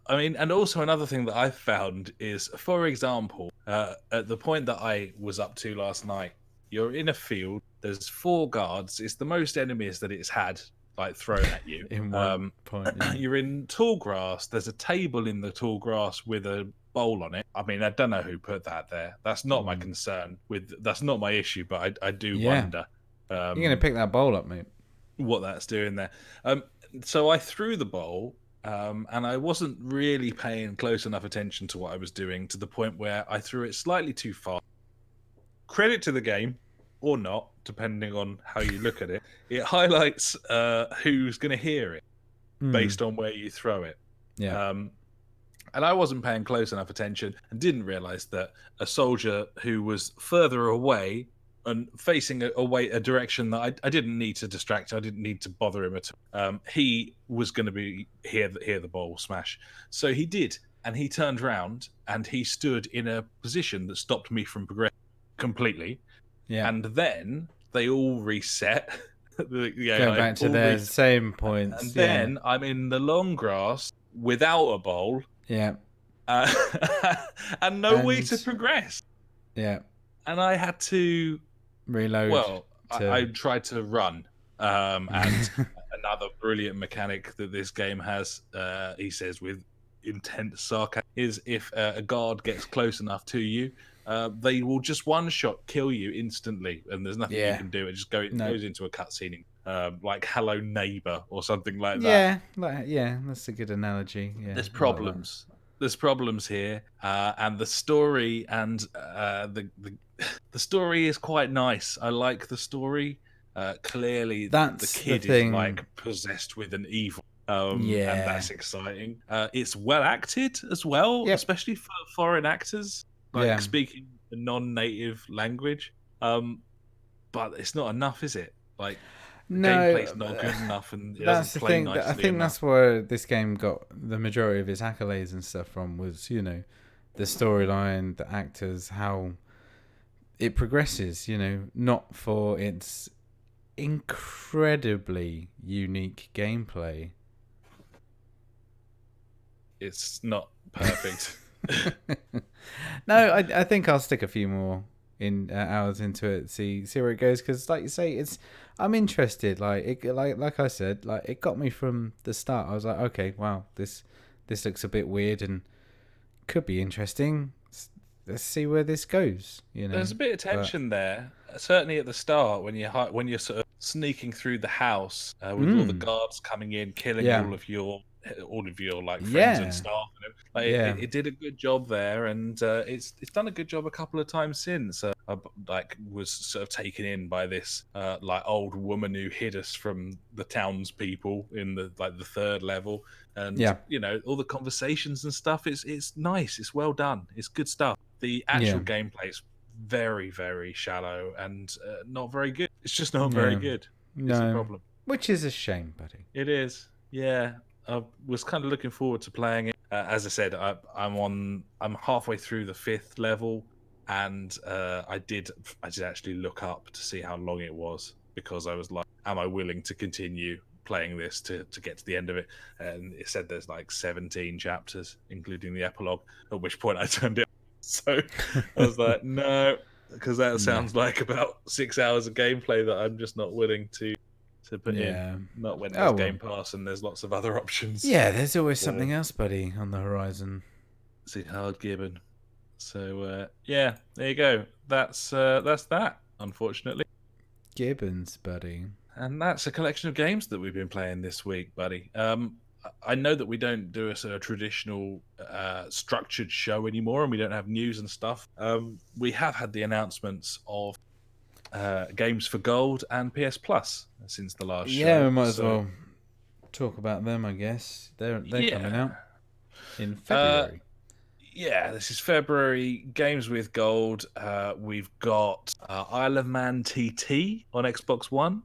[SPEAKER 2] I mean, and also another thing that I found is, for example, at the point that I was up to last night, you're in a field. There's 4 guards. It's the most enemies that it's had, like, thrown at you.
[SPEAKER 1] in one point. Yeah.
[SPEAKER 2] You're in tall grass. There's a table in the tall grass with a bowl on it. I mean, I don't know who put that there. That's not my concern. That's not my issue. But I do wonder.
[SPEAKER 1] You're gonna pick that bowl up, mate.
[SPEAKER 2] What that's doing there. So I threw the bowl. And I wasn't really paying close enough attention to what I was doing, to the point where I threw it slightly too far. Credit to the game, or not, depending on how you look at it. It highlights who's going to hear it based on where you throw it.
[SPEAKER 1] Yeah.
[SPEAKER 2] And I wasn't paying close enough attention and didn't realize that a soldier who was further away and facing a direction that I didn't need to distract. I didn't need to bother him at all. He was going to hear the ball smash. So he did. And he turned around and he stood in a position that stopped me from progressing completely. Yeah. And then they all reset.
[SPEAKER 1] Go back to their same points.
[SPEAKER 2] And then I'm in the long grass without a bowl.
[SPEAKER 1] Yeah.
[SPEAKER 2] And no way to progress.
[SPEAKER 1] Yeah.
[SPEAKER 2] And I had to
[SPEAKER 1] reload.
[SPEAKER 2] Well, I tried to run. And another brilliant mechanic that this game has, he says with intense sarcasm, is if a guard gets close enough to you, they will just one-shot kill you instantly, and there's nothing you can do. It just goes into a cutscene, like Hello Neighbor or something like that.
[SPEAKER 1] Yeah, that's a good analogy. Yeah,
[SPEAKER 2] there's problems. There's problems here, and the story and the story is quite nice. I like the story. Clearly, the kid is like possessed with an evil. And that's exciting. It's well acted as well, especially for foreign actors, like speaking a non-native language. But it's not enough, is it? Like, gameplay's not good enough, and it doesn't play nicely enough.
[SPEAKER 1] I think that's where this game got the majority of its accolades and stuff from, was, the storyline, the actors, how it progresses, not for its incredibly unique gameplay.
[SPEAKER 2] It's not perfect.
[SPEAKER 1] No, I think I'll stick a few more hours into it, see where it goes, because like you say, I'm interested. Like I said, like, it got me from the start. I was like, okay, wow, this looks a bit weird and could be interesting. Let's see where this goes.
[SPEAKER 2] There's a bit of tension there, certainly at the start when you're sort of sneaking through the house with all the guards coming in, killing all of your like friends and staff. It did a good job there, and it's done a good job a couple of times since. I was sort of taken in by this like old woman who hid us from the townspeople in the third level, and all the conversations and stuff. It's nice. It's well done. It's good stuff. The actual gameplay is very, very shallow and not very good. It's just not very good. It's a problem.
[SPEAKER 1] Which is a shame, buddy.
[SPEAKER 2] It is. Yeah. I was kind of looking forward to playing it. As I said, I'm halfway through the 5th level, and I did actually look up to see how long it was, because I was like, am I willing to continue playing this to get to the end of it? And it said there's like 17 chapters, including the epilogue, at which point I turned it off. So I was like, no, because that sounds like about 6 hours of gameplay that I'm just not willing to to put in. Not when there's Game Pass and there's lots of other options.
[SPEAKER 1] Yeah, there's always something else, buddy, on the horizon.
[SPEAKER 2] See, hard gibbon. So yeah, there you go. That's that. Unfortunately,
[SPEAKER 1] Gibbons, buddy.
[SPEAKER 2] And that's a collection of games that we've been playing this week, buddy. I know that we don't do a sort of traditional structured show anymore, and we don't have news and stuff. We have had the announcements of games for Gold and PS Plus since the last show.
[SPEAKER 1] Yeah, we might as well talk about them, I guess. They're coming out in February.
[SPEAKER 2] Yeah, this is February. Games with Gold. We've got Isle of Man TT on Xbox One,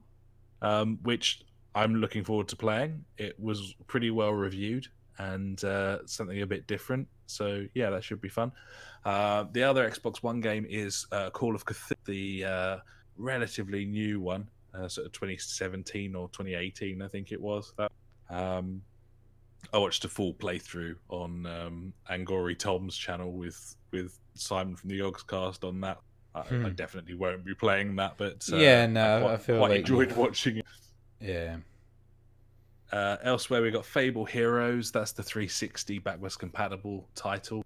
[SPEAKER 2] which I'm looking forward to playing. It was pretty well reviewed and something a bit different. So, yeah, that should be fun. The other Xbox One game is Call of Cthulhu, the relatively new one, sort of 2017 or 2018, I think it was. I watched a full playthrough on Angori Tom's channel with Simon from the Yogscast on that. I definitely won't be playing that, but
[SPEAKER 1] I feel
[SPEAKER 2] quite
[SPEAKER 1] like
[SPEAKER 2] enjoyed watching it.
[SPEAKER 1] Yeah.
[SPEAKER 2] Elsewhere, we got Fable Heroes. That's the 360 backwards compatible title,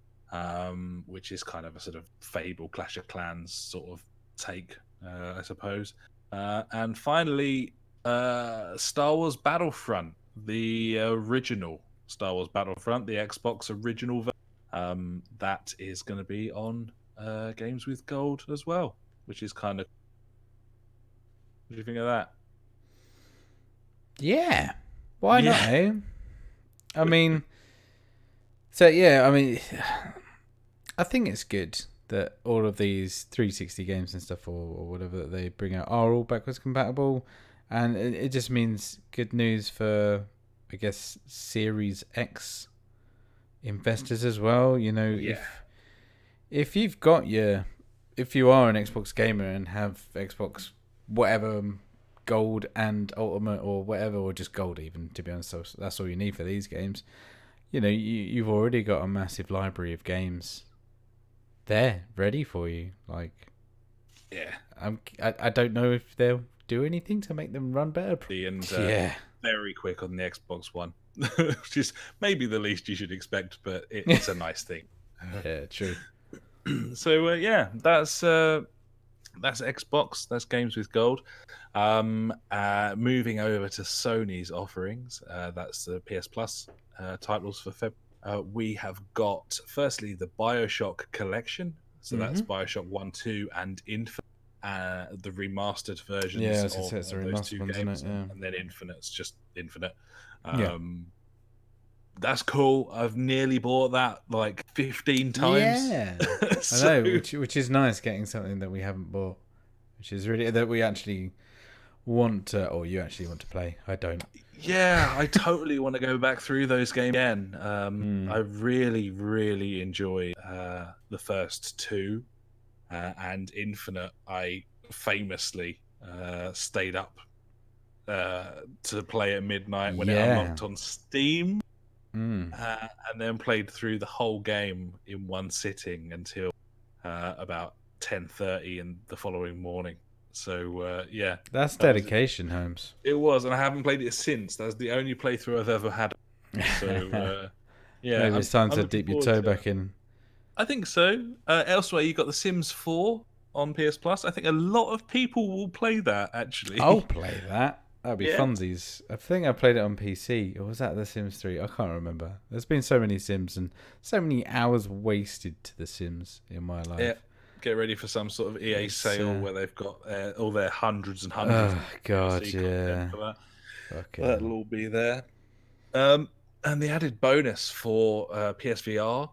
[SPEAKER 2] which is kind of a sort of Fable Clash of Clans sort of take, I suppose. And finally, Star Wars Battlefront, the original Star Wars Battlefront, the Xbox original version. That is going to be on Games with Gold as well, which is kind of... What do you think of that?
[SPEAKER 1] Yeah. Why not, eh? I mean... So, yeah, I mean... I think it's good that all of these 360 games and stuff, or whatever that they bring out, are all backwards compatible. And it just means good news for... I guess Series X investors as well. You know, if you are an Xbox gamer and have Xbox whatever Gold and Ultimate or whatever, or just Gold even, to be honest, so that's all you need for these games. You know, you've already got a massive library of games there ready for you. Like, I don't know if they'll do anything to make them run better.
[SPEAKER 2] Very quick on the Xbox One, which is maybe the least you should expect, but it's a nice thing.
[SPEAKER 1] Yeah, true.
[SPEAKER 2] So that's Xbox. That's Games with Gold. Moving over to Sony's offerings, that's the PS Plus titles for Feb. We have got firstly the BioShock collection. So that's BioShock 1, 2, and Infinite. The remastered versions of those two games, and then Infinite's just Infinite. That's cool. I've nearly bought that like 15 times.
[SPEAKER 1] Yeah, I know, which is nice, getting something that we haven't bought, which is really that we actually want to, or you actually want to play. I don't.
[SPEAKER 2] Yeah, I totally want to go back through those games again. I really, really enjoy the first two. And Infinite, I famously stayed up to play at midnight when it unlocked on Steam, and then played through the whole game in one sitting until about 10:30 in the following morning. So
[SPEAKER 1] that's dedication, Holmes.
[SPEAKER 2] It was, and I haven't played it since. That's the only playthrough I've ever had. So
[SPEAKER 1] maybe it's time to dip your toe back in.
[SPEAKER 2] I think so. Elsewhere, you got The Sims 4 on PS Plus. I think a lot of people will play that, actually.
[SPEAKER 1] I'll play that. That'd be funsies. I think I played it on PC. Or was that The Sims 3? I can't remember. There's been so many Sims and so many hours wasted to The Sims in my life.
[SPEAKER 2] Yeah. Get ready for some sort of EA sale where they've got all their hundreds and hundreds.
[SPEAKER 1] Oh, God, yeah.
[SPEAKER 2] For that. That'll all be there. And the added bonus for PSVR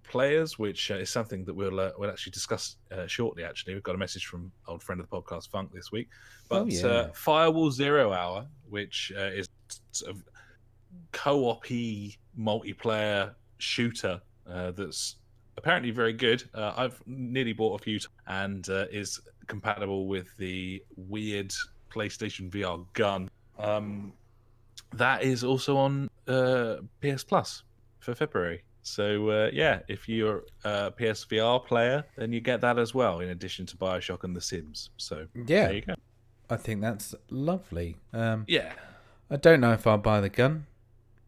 [SPEAKER 2] players, which is something that we'll actually discuss shortly. Actually, we've got a message from old friend of the podcast, Funk, this week. But Firewall Zero Hour, which is sort of co-op-y multiplayer shooter that's apparently very good. I've nearly bought a few and is compatible with the weird PlayStation VR gun. That is also on PS Plus for February. So, if you're a PSVR player, then you get that as well, in addition to BioShock and The Sims. So, there you go.
[SPEAKER 1] I think that's lovely.
[SPEAKER 2] Yeah.
[SPEAKER 1] I don't know if I'll buy the gun.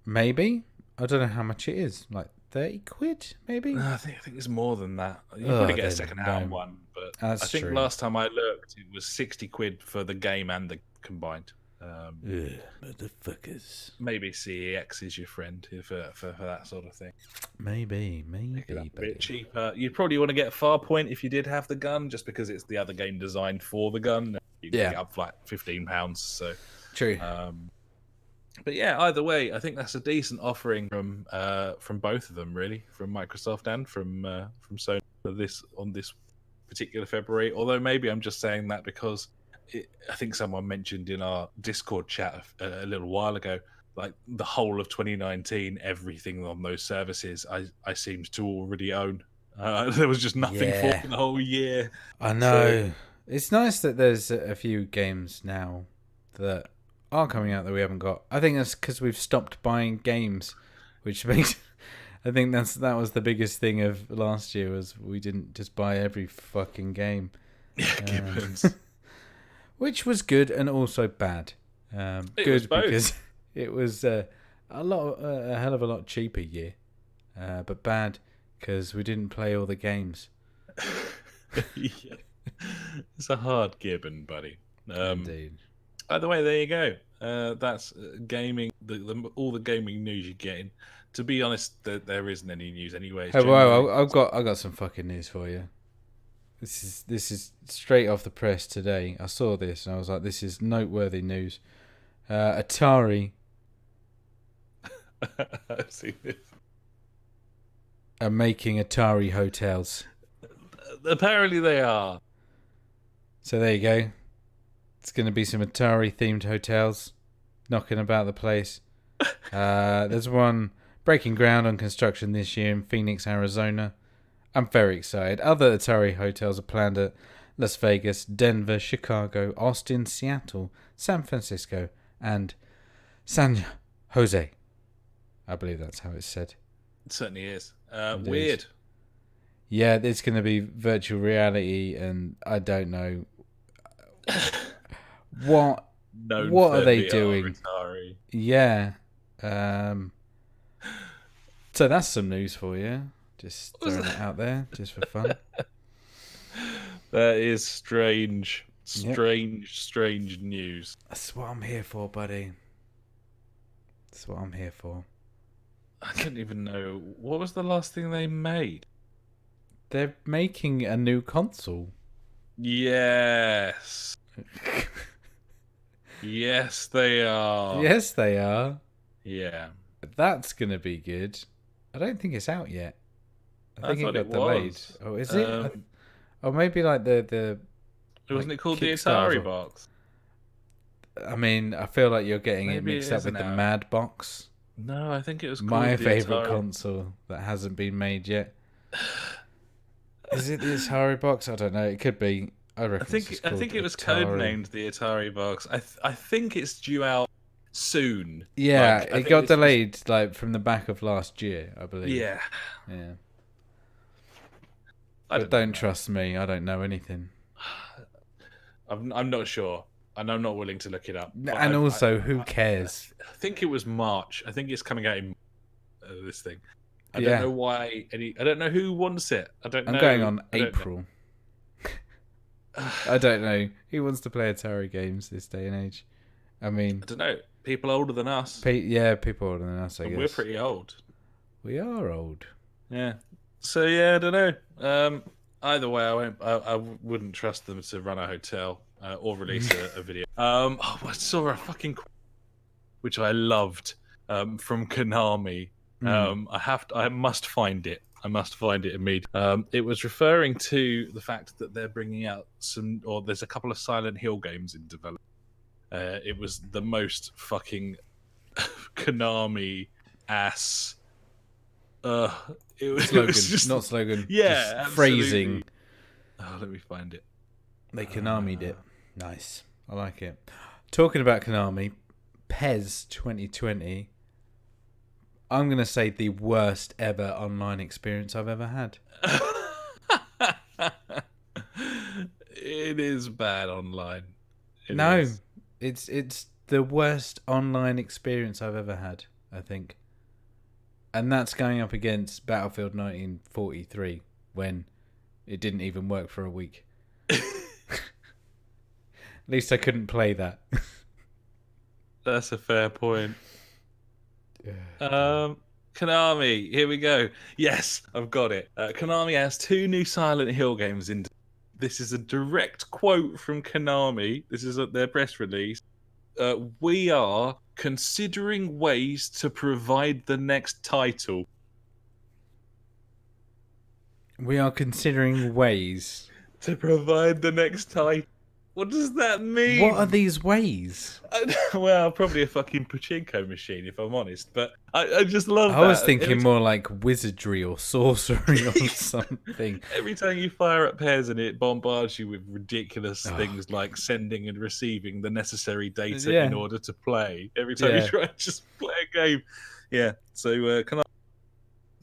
[SPEAKER 1] Maybe. I don't know how much it is. Like 30 quid, maybe?
[SPEAKER 2] No, I think it's more than that. You probably get a
[SPEAKER 1] then
[SPEAKER 2] second-hand
[SPEAKER 1] no.
[SPEAKER 2] one, but
[SPEAKER 1] That's
[SPEAKER 2] I think
[SPEAKER 1] true.
[SPEAKER 2] last time I looked, it was 60 quid for the game and the combined.
[SPEAKER 1] Motherfuckers.
[SPEAKER 2] Maybe CEX is your friend for that sort of thing.
[SPEAKER 1] Maybe.
[SPEAKER 2] A bit cheaper. You'd probably want to get Farpoint if you did have the gun, just because it's the other game designed for the gun. You can pick it up for like £15. So
[SPEAKER 1] true.
[SPEAKER 2] But yeah, either way, I think that's a decent offering from both of them, really, from Microsoft and from Sony on this particular February. Although maybe I'm just saying that because I think someone mentioned in our Discord chat a little while ago, like the whole of 2019, everything on those services I seemed to already own. There was just nothing for the whole year.
[SPEAKER 1] I know. So, it's nice that there's a few games now that are coming out that we haven't got. I think that's because we've stopped buying games, which makes... I think that was the biggest thing of last year, was we didn't just buy every fucking game.
[SPEAKER 2] Yeah, Gibbons.
[SPEAKER 1] Which was good and also bad. Good because it was a hell of a lot cheaper year, but bad because we didn't play all the games.
[SPEAKER 2] Yeah. It's a hard gibbon, buddy.
[SPEAKER 1] Indeed.
[SPEAKER 2] Either way, there you go. That's gaming. All the gaming news you're getting. To be honest, there isn't any news anyway.
[SPEAKER 1] Hey, well, I've got some fucking news for you. This is straight off the press today. I saw this and I was like, this is noteworthy news. Atari.
[SPEAKER 2] I've seen this.
[SPEAKER 1] Are making Atari hotels.
[SPEAKER 2] Apparently they are.
[SPEAKER 1] So there you go. It's going to be some Atari themed hotels knocking about the place. There's one breaking ground on construction this year in Phoenix, Arizona. I'm very excited. Other Atari hotels are planned at Las Vegas, Denver, Chicago, Austin, Seattle, San Francisco, and San Jose. I believe that's how it's said.
[SPEAKER 2] It certainly is. Weird.
[SPEAKER 1] Yeah, it's going to be virtual reality, and I don't know what are they doing.
[SPEAKER 2] Atari.
[SPEAKER 1] Yeah. So that's some news for you. Just throwing it out there, just for fun.
[SPEAKER 2] That is strange. Strange news.
[SPEAKER 1] That's what I'm here for, buddy. That's what I'm here for.
[SPEAKER 2] I don't even know. What was the last thing they made?
[SPEAKER 1] They're making a new console.
[SPEAKER 2] Yes. Yes, they are.
[SPEAKER 1] Yes, they are.
[SPEAKER 2] Yeah.
[SPEAKER 1] That's going to be good. I don't think it's out yet. I think it got delayed. Oh, is it? Or maybe like the
[SPEAKER 2] wasn't it called the Atari box?
[SPEAKER 1] I mean, I feel like you're getting it mixed up with the Mad Box.
[SPEAKER 2] No, I think it was called
[SPEAKER 1] my favourite console that hasn't been made yet. Is it the Atari box? I don't know. It could be. I
[SPEAKER 2] think it was codenamed the Atari box. I think it's due out soon.
[SPEAKER 1] Yeah, it got delayed like from the back of last year, I believe.
[SPEAKER 2] Yeah.
[SPEAKER 1] But don't trust me. I don't know anything.
[SPEAKER 2] I'm not sure, and I'm not willing to look it up.
[SPEAKER 1] And also, who cares?
[SPEAKER 2] I think it was March. I think it's coming out in this thing. I don't know why. I don't know who wants it. I'm
[SPEAKER 1] going on April. I don't know. Who wants to play Atari games this day and age? I mean,
[SPEAKER 2] I don't know. People older than us.
[SPEAKER 1] People older than us, I guess.
[SPEAKER 2] We're pretty old.
[SPEAKER 1] We are old.
[SPEAKER 2] Yeah. So yeah, I don't know. Either way, I wouldn't trust them to run a hotel or release a video. I saw a fucking which I loved from Konami. I must find it. I must find it immediately. It was referring to the fact that they're bringing out there's a couple of Silent Hill games in development. It was the most fucking Konami ass. It was just
[SPEAKER 1] not slogan.
[SPEAKER 2] Yeah,
[SPEAKER 1] just phrasing.
[SPEAKER 2] Oh, let me find it.
[SPEAKER 1] They Konami'd it. Nice. I like it. Talking about Konami, PES 2020. I'm going to say the worst ever online experience I've ever had.
[SPEAKER 2] It is bad online.
[SPEAKER 1] No, it's the worst online experience I've ever had, I think. And that's going up against Battlefield 1943 when it didn't even work for a week. At least I couldn't play that.
[SPEAKER 2] That's a fair point. Konami, here we go. Yes, I've got it. Konami has 2 new Silent Hill games in. This is a direct quote from Konami. This is their press release. We are considering ways to provide the next title.
[SPEAKER 1] We are considering ways
[SPEAKER 2] to provide the next title. What does that mean?
[SPEAKER 1] What are these ways?
[SPEAKER 2] Well, probably a fucking pachinko machine, if I'm honest. But I just love that.
[SPEAKER 1] I was thinking more like wizardry or sorcery or something.
[SPEAKER 2] Every time you fire up pairs and it bombards you with ridiculous things like sending and receiving the necessary data in order to play. Every time you try to just play a game. Yeah, so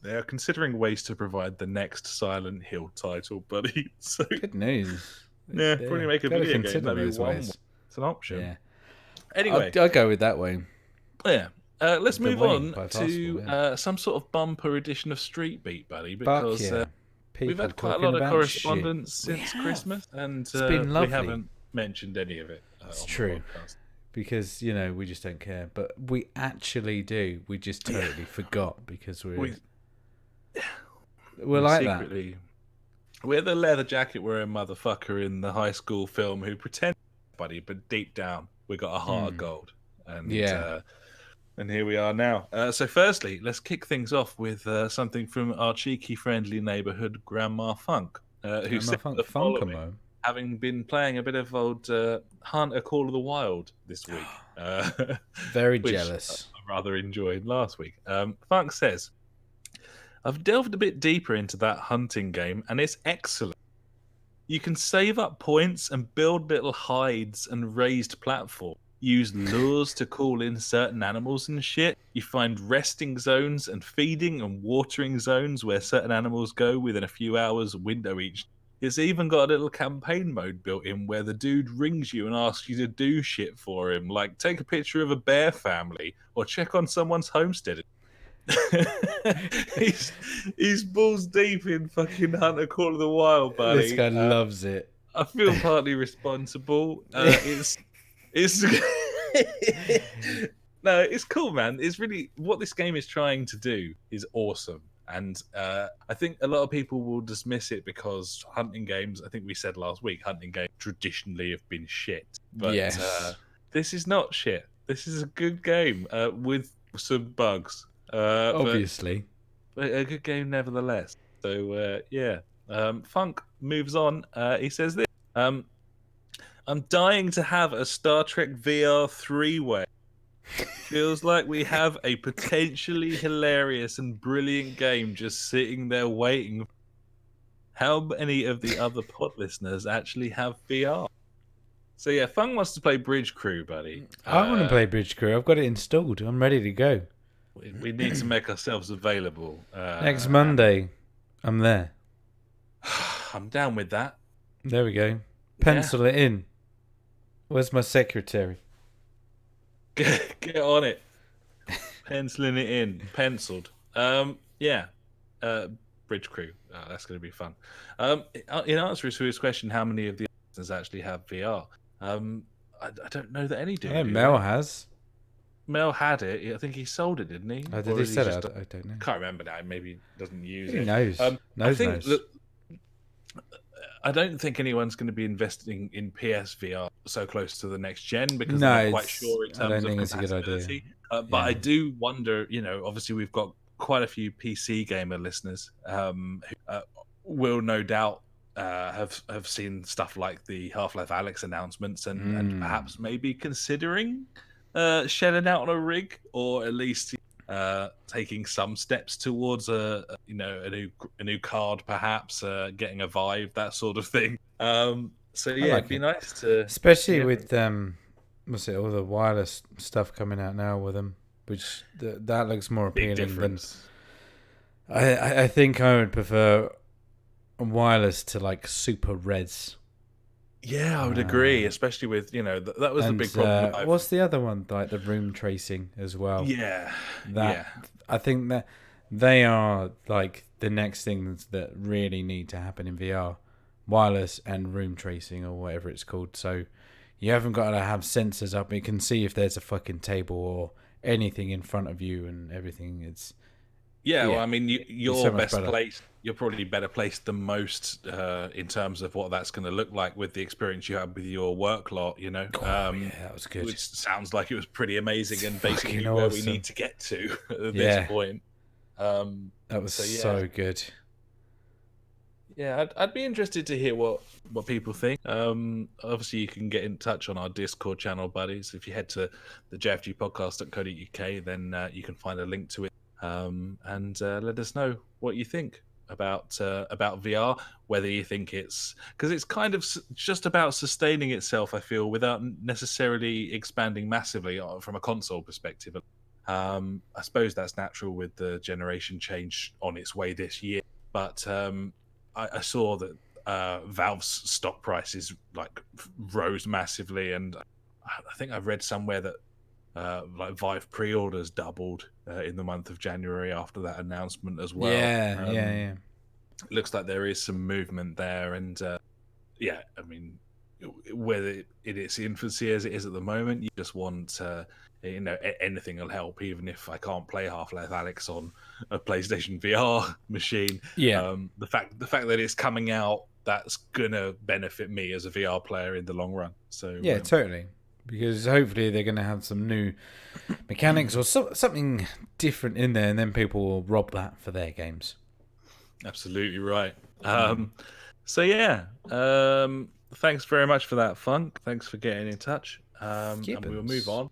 [SPEAKER 2] they are considering ways to provide the next Silent Hill title, buddy. So
[SPEAKER 1] good news.
[SPEAKER 2] Yeah, probably make a video game. That'd be one. It's an option. Yeah. Anyway,
[SPEAKER 1] I'll go with that way.
[SPEAKER 2] Yeah. Let's move on to some sort of bumper edition of Street Beat, buddy, because we've had quite a lot of correspondence since Christmas, and
[SPEAKER 1] it's been lovely.
[SPEAKER 2] We haven't mentioned any of it.
[SPEAKER 1] It's true. Because, we just don't care. But we actually do. We just totally forgot because we're like secretly, that.
[SPEAKER 2] We're the leather jacket wearing motherfucker in the high school film who pretend, buddy, but deep down we got a heart of gold. And and here we are now. So firstly, let's kick things off with something from our cheeky, friendly neighbourhood, Grandma Funk, who said the following, having been playing a bit of old Hunter Call of the Wild this week.
[SPEAKER 1] Very jealous.
[SPEAKER 2] I rather enjoyed last week. Funk says, I've delved a bit deeper into that hunting game, and it's excellent. You can save up points and build little hides and raised platforms. Use lures to call in certain animals and shit. You find resting zones and feeding and watering zones where certain animals go within a few hours window each. It's even got a little campaign mode built in where the dude rings you and asks you to do shit for him, like take a picture of a bear family or check on someone's homestead. he's balls deep in fucking Hunter Call of the Wild, buddy.
[SPEAKER 1] This guy loves it.
[SPEAKER 2] I feel partly responsible. It's no, it's cool, man. It's really what this game is trying to do is awesome, and I think a lot of people will dismiss it because hunting games. I think we said last week, hunting games traditionally have been shit, but this is not shit. This is a good game with some bugs.
[SPEAKER 1] Obviously,
[SPEAKER 2] but a good game nevertheless. So Funk moves on. He says this: I'm dying to have a Star Trek VR 3-way. Feels like we have a potentially hilarious and brilliant game just sitting there waiting. How many of the other pod listeners actually have VR? So yeah, Funk wants to play Bridge Crew, buddy.
[SPEAKER 1] I want to play Bridge Crew. I've got it installed. I'm ready to go.
[SPEAKER 2] We need to make ourselves available.
[SPEAKER 1] Next Monday, I'm there.
[SPEAKER 2] I'm down with that.
[SPEAKER 1] There we go. Pencil it in. Where's my secretary?
[SPEAKER 2] Get on it. Penciling it in. Penciled. Bridge Crew. That's going to be fun. In answer to his question, how many of the listeners actually have VR? I don't know that any do.
[SPEAKER 1] Yeah, Mel has.
[SPEAKER 2] Mel had it. I think he sold it, didn't he?
[SPEAKER 1] Oh, did he sell it? I don't know.
[SPEAKER 2] Can't remember now. Maybe he doesn't use it.
[SPEAKER 1] He knows.
[SPEAKER 2] I don't think anyone's going to be investing in PSVR so close to the next gen because they're not quite sure in terms of compatibility. But I do wonder, obviously we've got quite a few PC gamer listeners who will no doubt have seen stuff like the Half-Life Alyx announcements and perhaps maybe considering shelling out on a rig or at least taking some steps towards a new card, perhaps getting a Vive, that sort of thing. It'd be nice to,
[SPEAKER 1] especially with all the wireless stuff coming out now with them, which that looks more appealing than. I think I would prefer wireless to like super res.
[SPEAKER 2] Yeah, I would agree, especially with that was the big problem.
[SPEAKER 1] What's the other one? Like the room tracing as well.
[SPEAKER 2] Yeah,
[SPEAKER 1] That I think that they are like the next things that really need to happen in VR, wireless and room tracing or whatever it's called. So you haven't got to have sensors up. You can see if there's a fucking table or anything in front of you and everything. It's
[SPEAKER 2] well, I mean, you're
[SPEAKER 1] so much
[SPEAKER 2] best
[SPEAKER 1] better.
[SPEAKER 2] placed. You're probably better placed than most in terms of what that's going to look like with the experience you had with your work lot.
[SPEAKER 1] Yeah, that was good.
[SPEAKER 2] Which sounds like it was pretty amazing and basically
[SPEAKER 1] fucking
[SPEAKER 2] where we
[SPEAKER 1] awesome.
[SPEAKER 2] need to get to at this point.
[SPEAKER 1] That was so good.
[SPEAKER 2] Yeah, I'd be interested to hear what people think. Obviously, you can get in touch on our Discord channel, buddies. If you head to the JfGpodcast.co.uk, then you can find a link to it. And let us know what you think about VR. Whether you think because it's kind of just about sustaining itself, I feel, without necessarily expanding massively from a console perspective. I suppose that's natural with the generation change on its way this year, but I saw that Valve's stock prices like rose massively, and I think I've read somewhere that like Vive pre-orders doubled in the month of January after that announcement as well.
[SPEAKER 1] Yeah.
[SPEAKER 2] Looks like there is some movement there, and I mean, whether it is infancy as it is at the moment, you just want anything will help, even if I can't play Half-Life Alyx on a PlayStation VR machine. The fact that it's coming out, that's gonna benefit me as a VR player in the long run. So
[SPEAKER 1] totally, because hopefully they're gonna have some new mechanics or something different in there, and then people will rob that for their games.
[SPEAKER 2] Absolutely right. Thanks very much for that, Funk. Thanks for getting in touch. And we will move on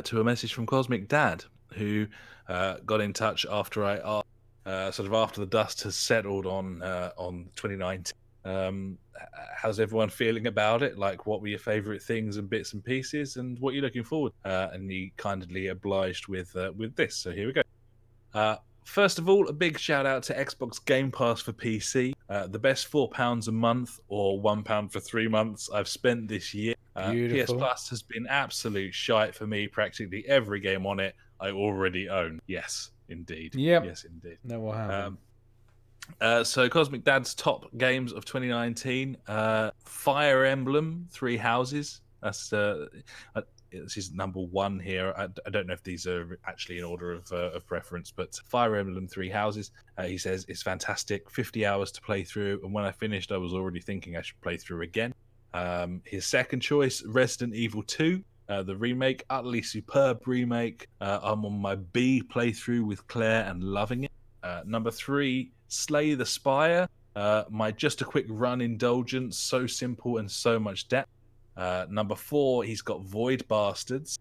[SPEAKER 2] to a message from Cosmic Dad, who got in touch after I asked, sort of after the dust has settled on 2019. How's everyone feeling about it? Like, what were your favourite things and bits and pieces, and what are you looking forward? And he kindly obliged with this. So here we go. First of all, a big shout out to Xbox Game Pass for PC. The best £4 a month or £1 for 3 months I've spent this year. PS Plus has been absolute shite for me. Practically every game on it I already own. Yes, indeed.
[SPEAKER 1] Yep.
[SPEAKER 2] Yes, indeed.
[SPEAKER 1] That will happen.
[SPEAKER 2] So Cosmic Dad's top games of 2019: Fire Emblem, Three Houses. That's this is number one here. I don't know if these are actually in order of preference, but Fire Emblem Three Houses, he says, it's fantastic. 50 hours to play through, and when I finished, I was already thinking I should play through again. His second choice, Resident Evil 2, the remake, utterly superb remake. I'm on my B playthrough with Claire and loving it. Number 3, Slay the Spire. My just a quick run indulgence, so simple and so much depth. Number 4, he's got Void Bastards,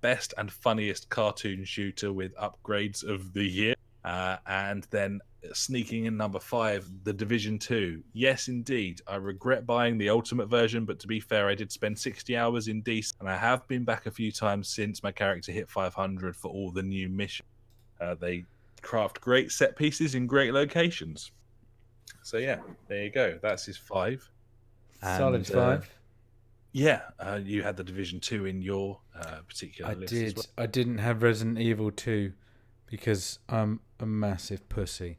[SPEAKER 2] best and funniest cartoon shooter with upgrades of the year. And then sneaking in number 5, The Division 2. Yes, indeed. I regret buying the ultimate version, but to be fair, I did spend 60 hours in Decent, and I have been back a few times since my character hit 500 for all the new missions. They craft great set pieces in great locations. So yeah, there you go. That's his 5.
[SPEAKER 1] Solid 5.
[SPEAKER 2] Yeah, you had The Division 2 in your particular list.
[SPEAKER 1] I did.
[SPEAKER 2] As well.
[SPEAKER 1] I didn't have Resident Evil 2 because I'm a massive pussy.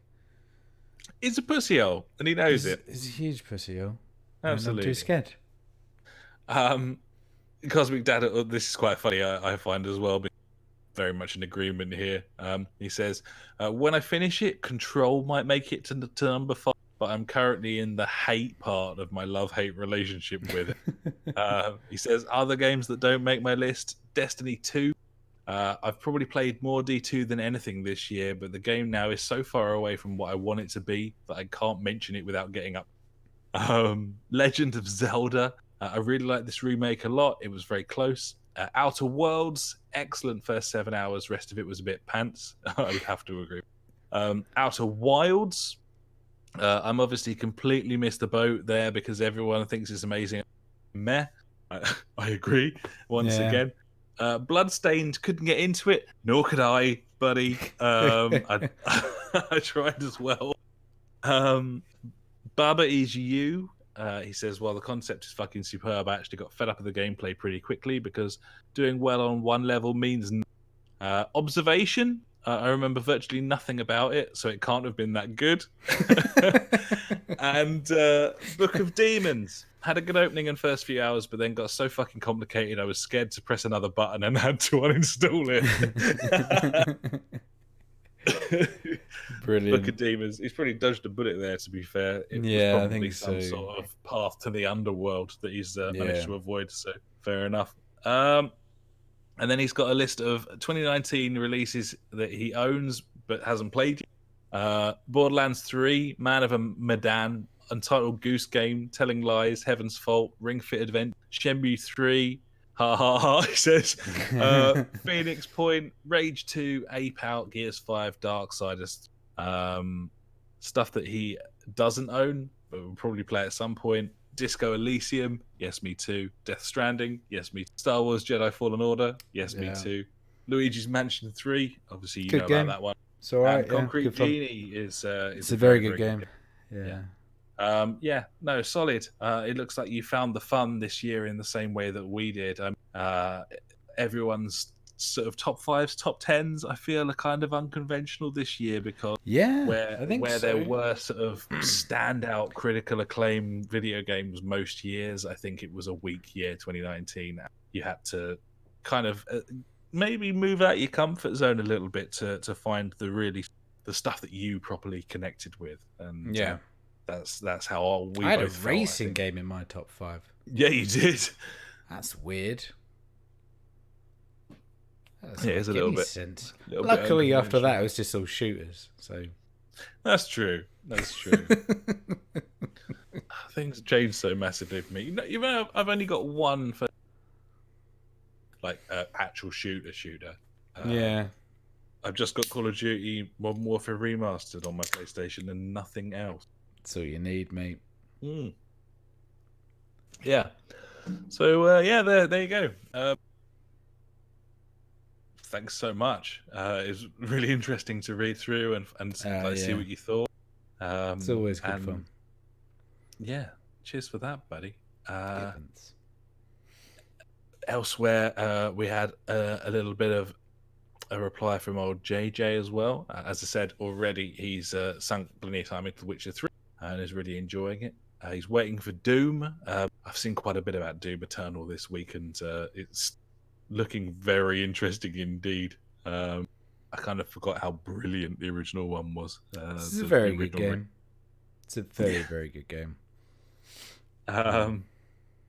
[SPEAKER 2] He's a pussy-hole, and he knows it.
[SPEAKER 1] He's a huge pussy-hole.
[SPEAKER 2] Absolutely.
[SPEAKER 1] I'm too scared.
[SPEAKER 2] Cosmic Dad, this is quite funny, I find as well, but very much in agreement here. He says, when I finish it, Control might make it to number 5, but I'm currently in the hate part of my love-hate relationship with it. He says, other games that don't make my list, Destiny 2. I've probably played more D2 than anything this year, but the game now is so far away from what I want it to be that I can't mention it without getting up. Legend of Zelda. I really like this remake a lot. It was very close. Outer Worlds, excellent first 7 hours. Rest of it was a bit pants. I would have to agree. Outer Wilds. I'm obviously completely missed the boat there because everyone thinks it's amazing. Meh. I agree once again. Bloodstained, couldn't get into it, nor could I, buddy. I tried as well. Baba Is You. He says, "While the concept is fucking superb, I actually got fed up of the gameplay pretty quickly because doing well on one level means observation. I remember virtually nothing about it, so it can't have been that good." And Book of Demons had a good opening in first few hours, but then got so fucking complicated I was scared to press another button and had to uninstall it.
[SPEAKER 1] Brilliant.
[SPEAKER 2] Book of Demons. He's probably dodged a bullet there, to be fair. It was
[SPEAKER 1] I
[SPEAKER 2] probably
[SPEAKER 1] think
[SPEAKER 2] some
[SPEAKER 1] so.
[SPEAKER 2] sort of path to the underworld that he's managed to avoid, so fair enough. And then he's got a list of 2019 releases that he owns but hasn't played yet. Borderlands 3, Man of a Medan, Untitled Goose Game, Telling Lies, Heaven's Fault, Ring Fit Adventure, Shenmue 3, ha ha ha, he says, Phoenix Point, Rage 2, Ape Out, Gears 5, Darksiders, stuff that he doesn't own but will probably play at some point. Disco Elysium, yes, me too. Death Stranding, yes, me too. Star Wars Jedi Fallen Order, yes, me too. Luigi's Mansion 3, obviously you know about that one.
[SPEAKER 1] It's all right.
[SPEAKER 2] And Concrete Genie is
[SPEAKER 1] it's a very good game.
[SPEAKER 2] Yeah. No, solid. It looks like you found the fun this year in the same way that we did. Everyone's sort of top fives, top tens, I feel, are kind of unconventional this year because there were sort of standout critical acclaim video games most years, I think it was a weak year, 2019. You had to kind of maybe move out your comfort zone a little bit to find the stuff that you properly connected with. And that's how we.
[SPEAKER 1] I had
[SPEAKER 2] both
[SPEAKER 1] a
[SPEAKER 2] felt,
[SPEAKER 1] racing game in my top 5.
[SPEAKER 2] Yeah, you did.
[SPEAKER 1] That's weird.
[SPEAKER 2] It's a little bit.
[SPEAKER 1] Luckily, after that, it was just all shooters. So
[SPEAKER 2] that's true. Things have changed so massively for me. I've only got one for like actual shooter. I've just got Call of Duty Modern Warfare Remastered on my PlayStation and nothing else.
[SPEAKER 1] That's all you need, mate.
[SPEAKER 2] Yeah. So there you go. Thanks so much. It was really interesting to read through and see what you thought.
[SPEAKER 1] It's always good fun.
[SPEAKER 2] Yeah. Cheers for that, buddy. Elsewhere, we had a little bit of a reply from old JJ as well. As I said already, he's sunk plenty of time into The Witcher 3 and is really enjoying it. He's waiting for Doom. I've seen quite a bit about Doom Eternal this week, and it's looking very interesting indeed. I kind of forgot how brilliant the original one was.
[SPEAKER 1] It's a very good game. It's a very, very good game.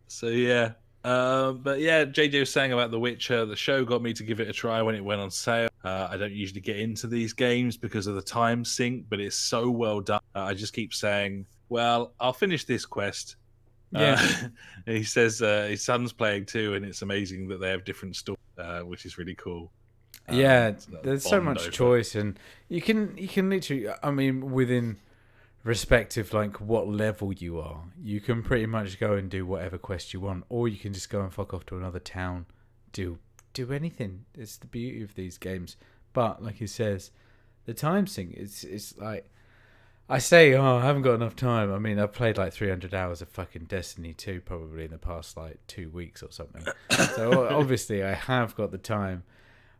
[SPEAKER 2] So yeah. But yeah, JJ was saying about The Witcher. The show got me to give it a try when it went on sale. I don't usually get into these games because of the time sink, but it's so well done. I just keep saying, well, I'll finish this quest. He says his son's playing too, and it's amazing that they have different stories, which is really cool.
[SPEAKER 1] There's so much choice, and you can literally, I mean, within respective like what level you are, you can pretty much go and do whatever quest you want, or you can just go and fuck off to another town, do anything. It's the beauty of these games. But like he says, the time sink, it's like, I say, I haven't got enough time. I mean, I've played like 300 hours of fucking Destiny 2 probably in the past like 2 weeks or something. So obviously I have got the time.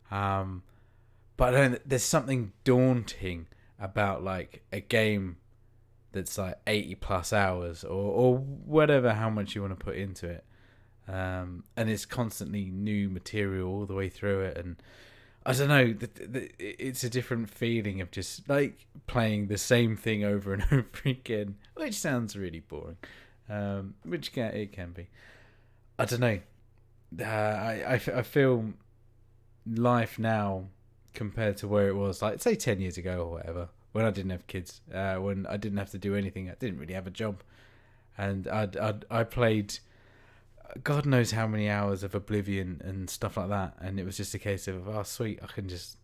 [SPEAKER 1] But there's something daunting about like a game that's like 80 plus hours or whatever, how much you want to put into it. And it's constantly new material all the way through it. And I don't know, it's a different feeling of just like playing the same thing over and over again, which sounds really boring, which it can be. I don't know. I feel life now compared to where it was, like say 10 years ago or whatever, when I didn't have kids, when I didn't have to do anything, I didn't really have a job, and I played God knows how many hours of Oblivion and stuff like that, and it was just a case of, oh sweet, I can just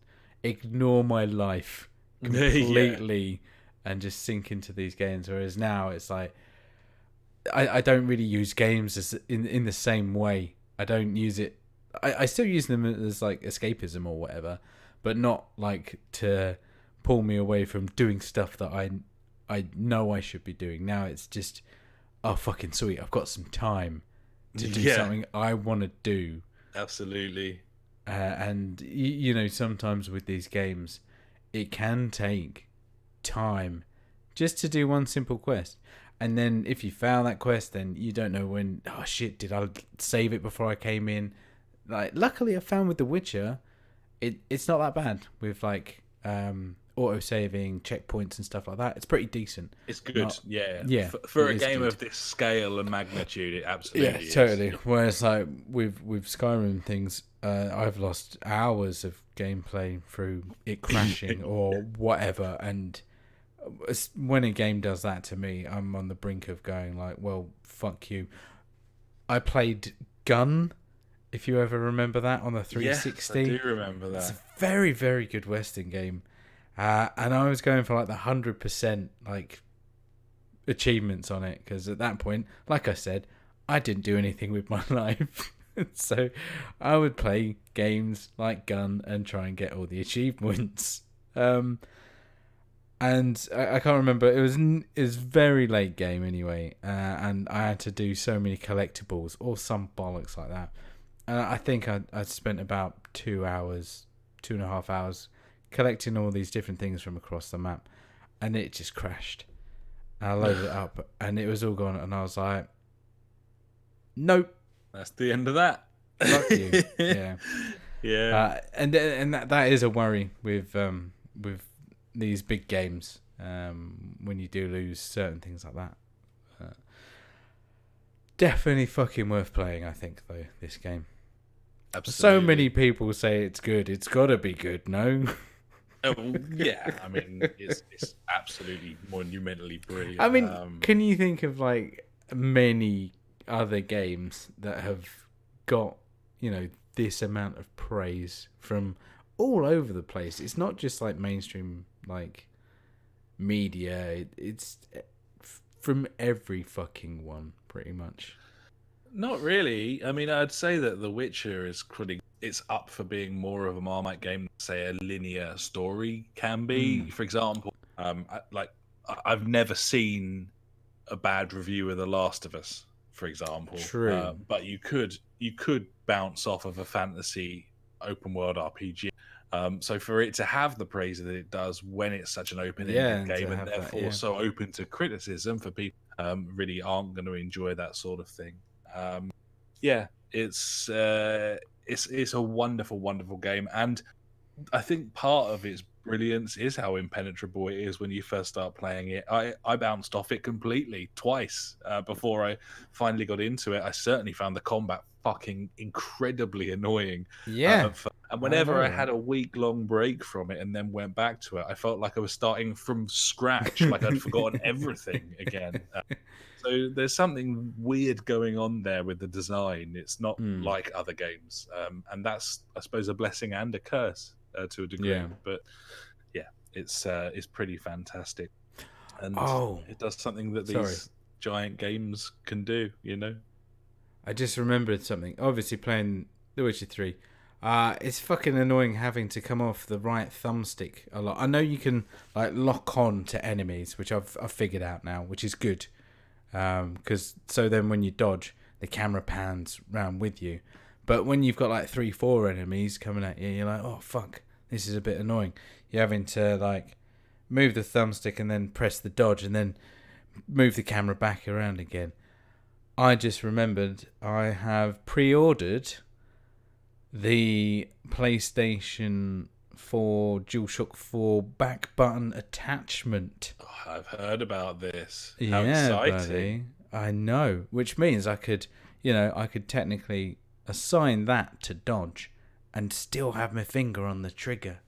[SPEAKER 1] ignore my life completely and just sink into these games. Whereas now it's like I don't really use games as in the same way. I don't use it. I still use them as like escapism or whatever, but not like to pull me away from doing stuff that I know I should be doing. Now it's just oh, fucking sweet, I've got some time to do something I want to do.
[SPEAKER 2] Absolutely.
[SPEAKER 1] And, you know, sometimes with these games, it can take time just to do one simple quest. And then if you fail that quest, then you don't know when, oh shit, did I save it before I came in? Like, luckily I found with The Witcher, it's not that bad with like auto-saving, checkpoints and stuff like that. It's pretty decent.
[SPEAKER 2] It's good, yeah.
[SPEAKER 1] Yeah.
[SPEAKER 2] For a game of this scale and magnitude, it absolutely is.
[SPEAKER 1] Totally. Whereas like with Skyrim things, I've lost hours of gameplay through it crashing or whatever, and when a game does that to me, I'm on the brink of going like, well, fuck you. I played Gun, if you ever remember that, on the 360.
[SPEAKER 2] Yes, I do remember that.
[SPEAKER 1] It's a very, very good Western game. And I was going for like the 100% like achievements on it, because at that point, like I said, I didn't do anything with my life. So I would play games like Gun and try and get all the achievements. And I can't remember. It was very late game anyway, and I had to do so many collectibles or some bollocks like that. And I think I spent about 2.5 hours collecting all these different things from across the map, and it just crashed. And I loaded it up, and it was all gone, and I was like, nope.
[SPEAKER 2] That's the end of that.
[SPEAKER 1] Fuck you. Yeah.
[SPEAKER 2] Yeah.
[SPEAKER 1] And that is a worry with these big games, when you do lose certain things like that. Definitely fucking worth playing, I think, though, this game.
[SPEAKER 2] Absolutely.
[SPEAKER 1] So many people say it's good. It's got to be good, no?
[SPEAKER 2] Oh, yeah, I mean, it's absolutely monumentally brilliant.
[SPEAKER 1] I mean, can you think of, like, many other games that have got, you know, this amount of praise from all over the place? It's not just, like, mainstream, like, media. It's from every fucking one, pretty much.
[SPEAKER 2] Not really. I mean, I'd say that The Witcher is it's up for being more of a Marmite game than, say, a linear story can be. For example, I've never seen a bad review of The Last of Us, for example.
[SPEAKER 1] True.
[SPEAKER 2] But you could bounce off of a fantasy open world RPG. So for it to have the praise that it does when it's such an open-ended game and therefore so open to criticism for people really aren't going to enjoy that sort of thing. It's a wonderful, wonderful game, and I think part of its brilliance is how impenetrable it is when you first start playing it. I bounced off it completely twice before I finally got into it. I certainly found the combat fucking incredibly annoying.
[SPEAKER 1] Yeah.
[SPEAKER 2] And whenever I had a week-long break from it and then went back to it, I felt like I was starting from scratch, like I'd forgotten everything again. So there's something weird going on there with the design. It's not like other games. And that's, I suppose, a blessing and a curse to a degree.
[SPEAKER 1] Yeah.
[SPEAKER 2] But yeah, it's pretty fantastic. And it does something that these giant games can do, you know?
[SPEAKER 1] I just remembered something. Obviously playing The Witcher 3. It's fucking annoying having to come off the right thumbstick a lot. I know you can like lock on to enemies, which I've figured out now, which is good. Because so then when you dodge, the camera pans round with you. But when you've got like 3-4 enemies coming at you, you're like, oh fuck, this is a bit annoying. You're having to like move the thumbstick and then press the dodge and then move the camera back around again. I just remembered I have pre-ordered the PlayStation 4 DualShock 4 back button attachment.
[SPEAKER 2] Oh, I've heard about this.
[SPEAKER 1] How
[SPEAKER 2] exciting.
[SPEAKER 1] Buddy. I know, which means I could technically assign that to dodge and still have my finger on the trigger.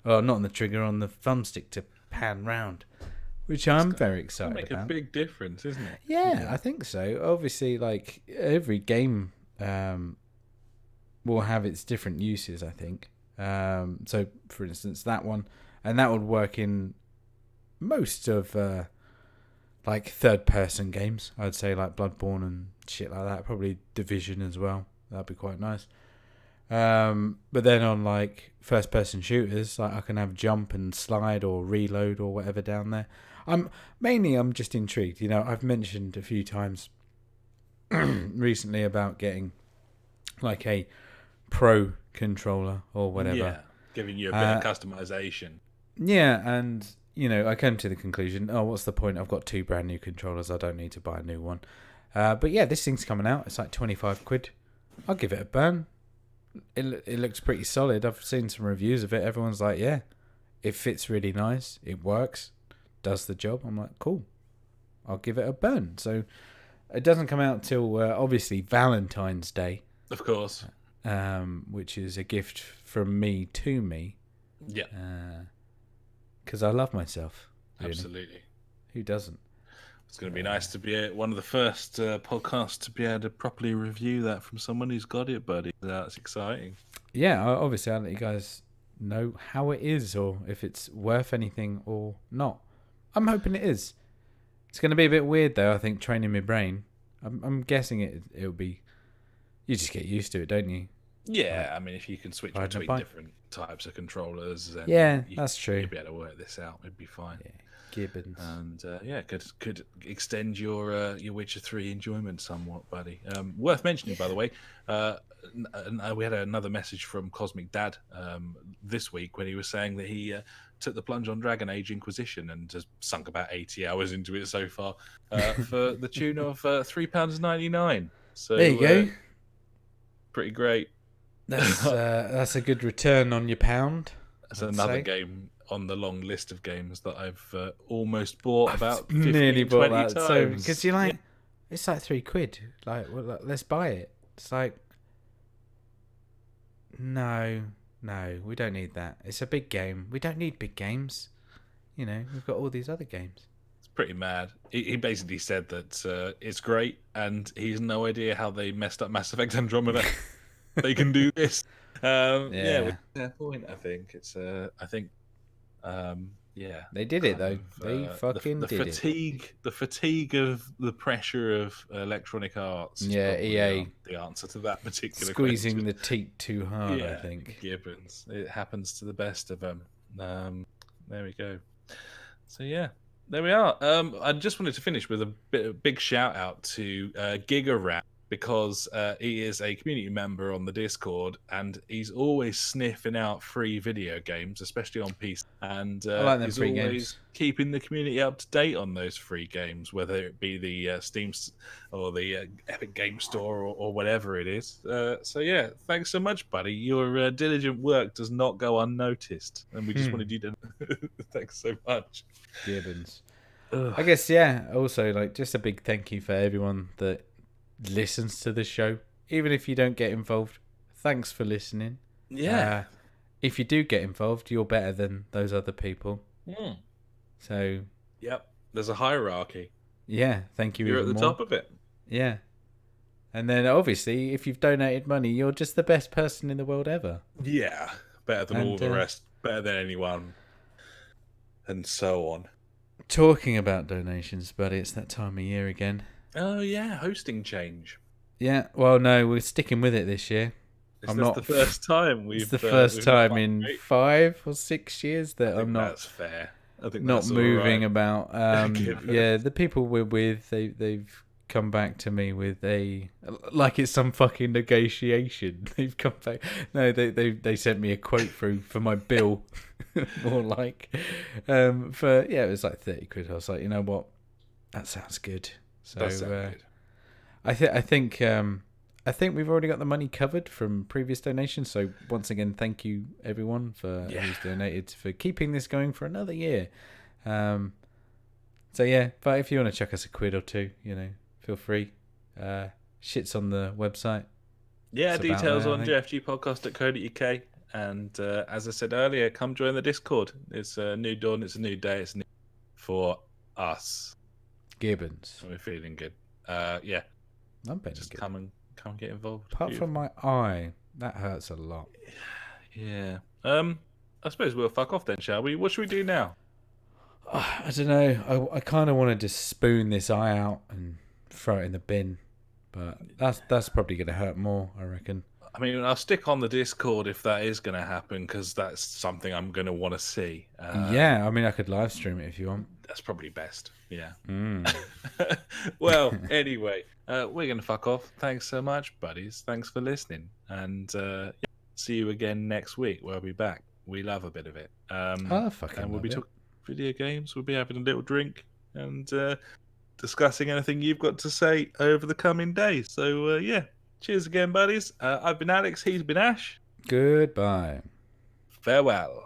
[SPEAKER 1] Well, not on the trigger, on the thumbstick to pan round, which I'm very excited about.
[SPEAKER 2] Make a big difference, isn't it?
[SPEAKER 1] Yeah, I think so. Obviously, like every game will have its different uses, I think. So, for instance, that one, and that would work in most of like third-person games. I'd say like Bloodborne and shit like that. Probably Division as well. That'd be quite nice. But then on like first-person shooters, like I can have jump and slide or reload or whatever down there. I'm just intrigued. You know, I've mentioned a few times recently about getting like a pro controller or whatever.
[SPEAKER 2] Yeah, giving you a bit of customization.
[SPEAKER 1] Yeah, and you know, I came to the conclusion, oh, what's the point? I've got 2 brand new controllers. I don't need to buy a new one. But yeah, this thing's coming out. It's like 25 quid. I'll give it a burn. It looks pretty solid. I've seen some reviews of it. Everyone's like, yeah, it fits really nice. It works. Does the job. I'm like, cool. I'll give it a burn. So it doesn't come out till obviously Valentine's Day.
[SPEAKER 2] Of course.
[SPEAKER 1] Which is a gift from me to me.
[SPEAKER 2] Yeah.
[SPEAKER 1] Because I love myself.
[SPEAKER 2] Really. Absolutely.
[SPEAKER 1] Who doesn't?
[SPEAKER 2] It's going to be nice to be one of the first podcasts to be able to properly review that from someone who's got it, buddy. That's exciting.
[SPEAKER 1] Yeah, obviously I'll let you guys know how it is or if it's worth anything or not. I'm hoping it is. It's going to be a bit weird though, I think, training my brain. I'm guessing it'll be... You just get used to it, don't you?
[SPEAKER 2] Yeah, I mean, if you can switch between different types of controllers, then
[SPEAKER 1] that's true.
[SPEAKER 2] You'll be able to work this out. It'd be fine.
[SPEAKER 1] Yeah, Gibbons.
[SPEAKER 2] And could extend your Witcher 3 enjoyment somewhat, buddy. Worth mentioning, by the way, we had another message from Cosmic Dad this week when he was saying that he took the plunge on Dragon Age Inquisition and has sunk about 80 hours into it so far for the tune of £3.99. So
[SPEAKER 1] there you go.
[SPEAKER 2] Pretty great.
[SPEAKER 1] That's a good return on your pound.
[SPEAKER 2] That's another game on the long list of games that I've almost bought about 15,
[SPEAKER 1] nearly bought
[SPEAKER 2] 20
[SPEAKER 1] that.
[SPEAKER 2] times.
[SPEAKER 1] So because you're like, it's like £3. Like, well, let's buy it. It's like, no, we don't need that. It's a big game. We don't need big games. You know, we've got all these other games.
[SPEAKER 2] It's pretty mad. He basically said that it's great, and he has no idea how they messed up Mass Effect Andromeda. They can do this. With fair point. I think it's.
[SPEAKER 1] They did it though. They fucking did
[SPEAKER 2] it. The fatigue of the pressure of Electronic Arts.
[SPEAKER 1] Yeah, EA.
[SPEAKER 2] The answer to that particular
[SPEAKER 1] squeezing
[SPEAKER 2] question.
[SPEAKER 1] the teat too hard. I think
[SPEAKER 2] Gibbons. It happens to the best of them. There we go. So yeah. There we are. I just wanted to finish with a big shout out to Giga Rat, because he is a community member on the Discord, and he's always sniffing out free video games, especially on PC. And
[SPEAKER 1] I like them
[SPEAKER 2] he's
[SPEAKER 1] free
[SPEAKER 2] always
[SPEAKER 1] games.
[SPEAKER 2] Keeping the community up to date on those free games, whether it be the Steam or the Epic Game Store or whatever it is. So yeah, thanks so much, buddy. Your diligent work does not go unnoticed, and we just wanted you to... Thanks so much.
[SPEAKER 1] Gibbons. I guess, yeah, also, like, just a big thank you for everyone that listens to the show. Even if you don't get involved, thanks for listening.
[SPEAKER 2] Yeah.
[SPEAKER 1] If you do get involved, you're better than those other people. So...
[SPEAKER 2] Yep. There's a hierarchy.
[SPEAKER 1] Yeah, thank you.
[SPEAKER 2] You're at the top of it.
[SPEAKER 1] Yeah. And then, obviously, if you've donated money, you're just the best person in the world ever.
[SPEAKER 2] Yeah. Better than all the rest. Better than anyone. And so on.
[SPEAKER 1] Talking about donations, buddy, it's that time of year again.
[SPEAKER 2] Oh, yeah, hosting change.
[SPEAKER 1] Yeah, well, no, we're sticking with it this year.
[SPEAKER 2] It's the first time
[SPEAKER 1] it's the first time in 5 or 6 years that I'm not...
[SPEAKER 2] That's fair. I think
[SPEAKER 1] not
[SPEAKER 2] that's
[SPEAKER 1] moving
[SPEAKER 2] right.
[SPEAKER 1] about. Yeah, the people we're with, they've come back to me with like it's some fucking negotiation. They've come back. No, they sent me a quote through for my bill, more like it was like 30 quid. I was like, you know what, that sounds good. So good. I think we've already got the money covered from previous donations. So once again, thank you everyone who's donated for keeping this going for another year. So yeah, but if you want to chuck us a quid or two, you know, feel free. Shit's on the website.
[SPEAKER 2] Yeah, details on jfgpodcast.co.uk. And as I said earlier, come join the Discord. It's a new dawn. It's a new day. It's new for us.
[SPEAKER 1] Gibbons.
[SPEAKER 2] We're feeling good. Yeah.
[SPEAKER 1] I'm
[SPEAKER 2] just good. Come and get involved.
[SPEAKER 1] Apart from my eye, that hurts a lot.
[SPEAKER 2] Yeah. I suppose we'll fuck off then, shall we? What should we do now?
[SPEAKER 1] I don't know. I kind of want to just spoon this eye out and throw it in the bin, but that's probably going to hurt more, I reckon.
[SPEAKER 2] I mean, I'll stick on the Discord if that is going to happen, because that's something I'm going to want to see.
[SPEAKER 1] Yeah, I mean, I could live stream it if you want.
[SPEAKER 2] That's probably best. Yeah.
[SPEAKER 1] Mm.
[SPEAKER 2] Well, anyway, we're going to fuck off. Thanks so much, buddies. Thanks for listening. And see you again next week. We'll be back. We love a bit of it.
[SPEAKER 1] I fucking
[SPEAKER 2] and we'll
[SPEAKER 1] love
[SPEAKER 2] be
[SPEAKER 1] it.
[SPEAKER 2] talking video games. We'll be having a little drink and discussing anything you've got to say over the coming days. So, cheers again, buddies. I've been Alex. He's been Ash.
[SPEAKER 1] Goodbye.
[SPEAKER 2] Farewell.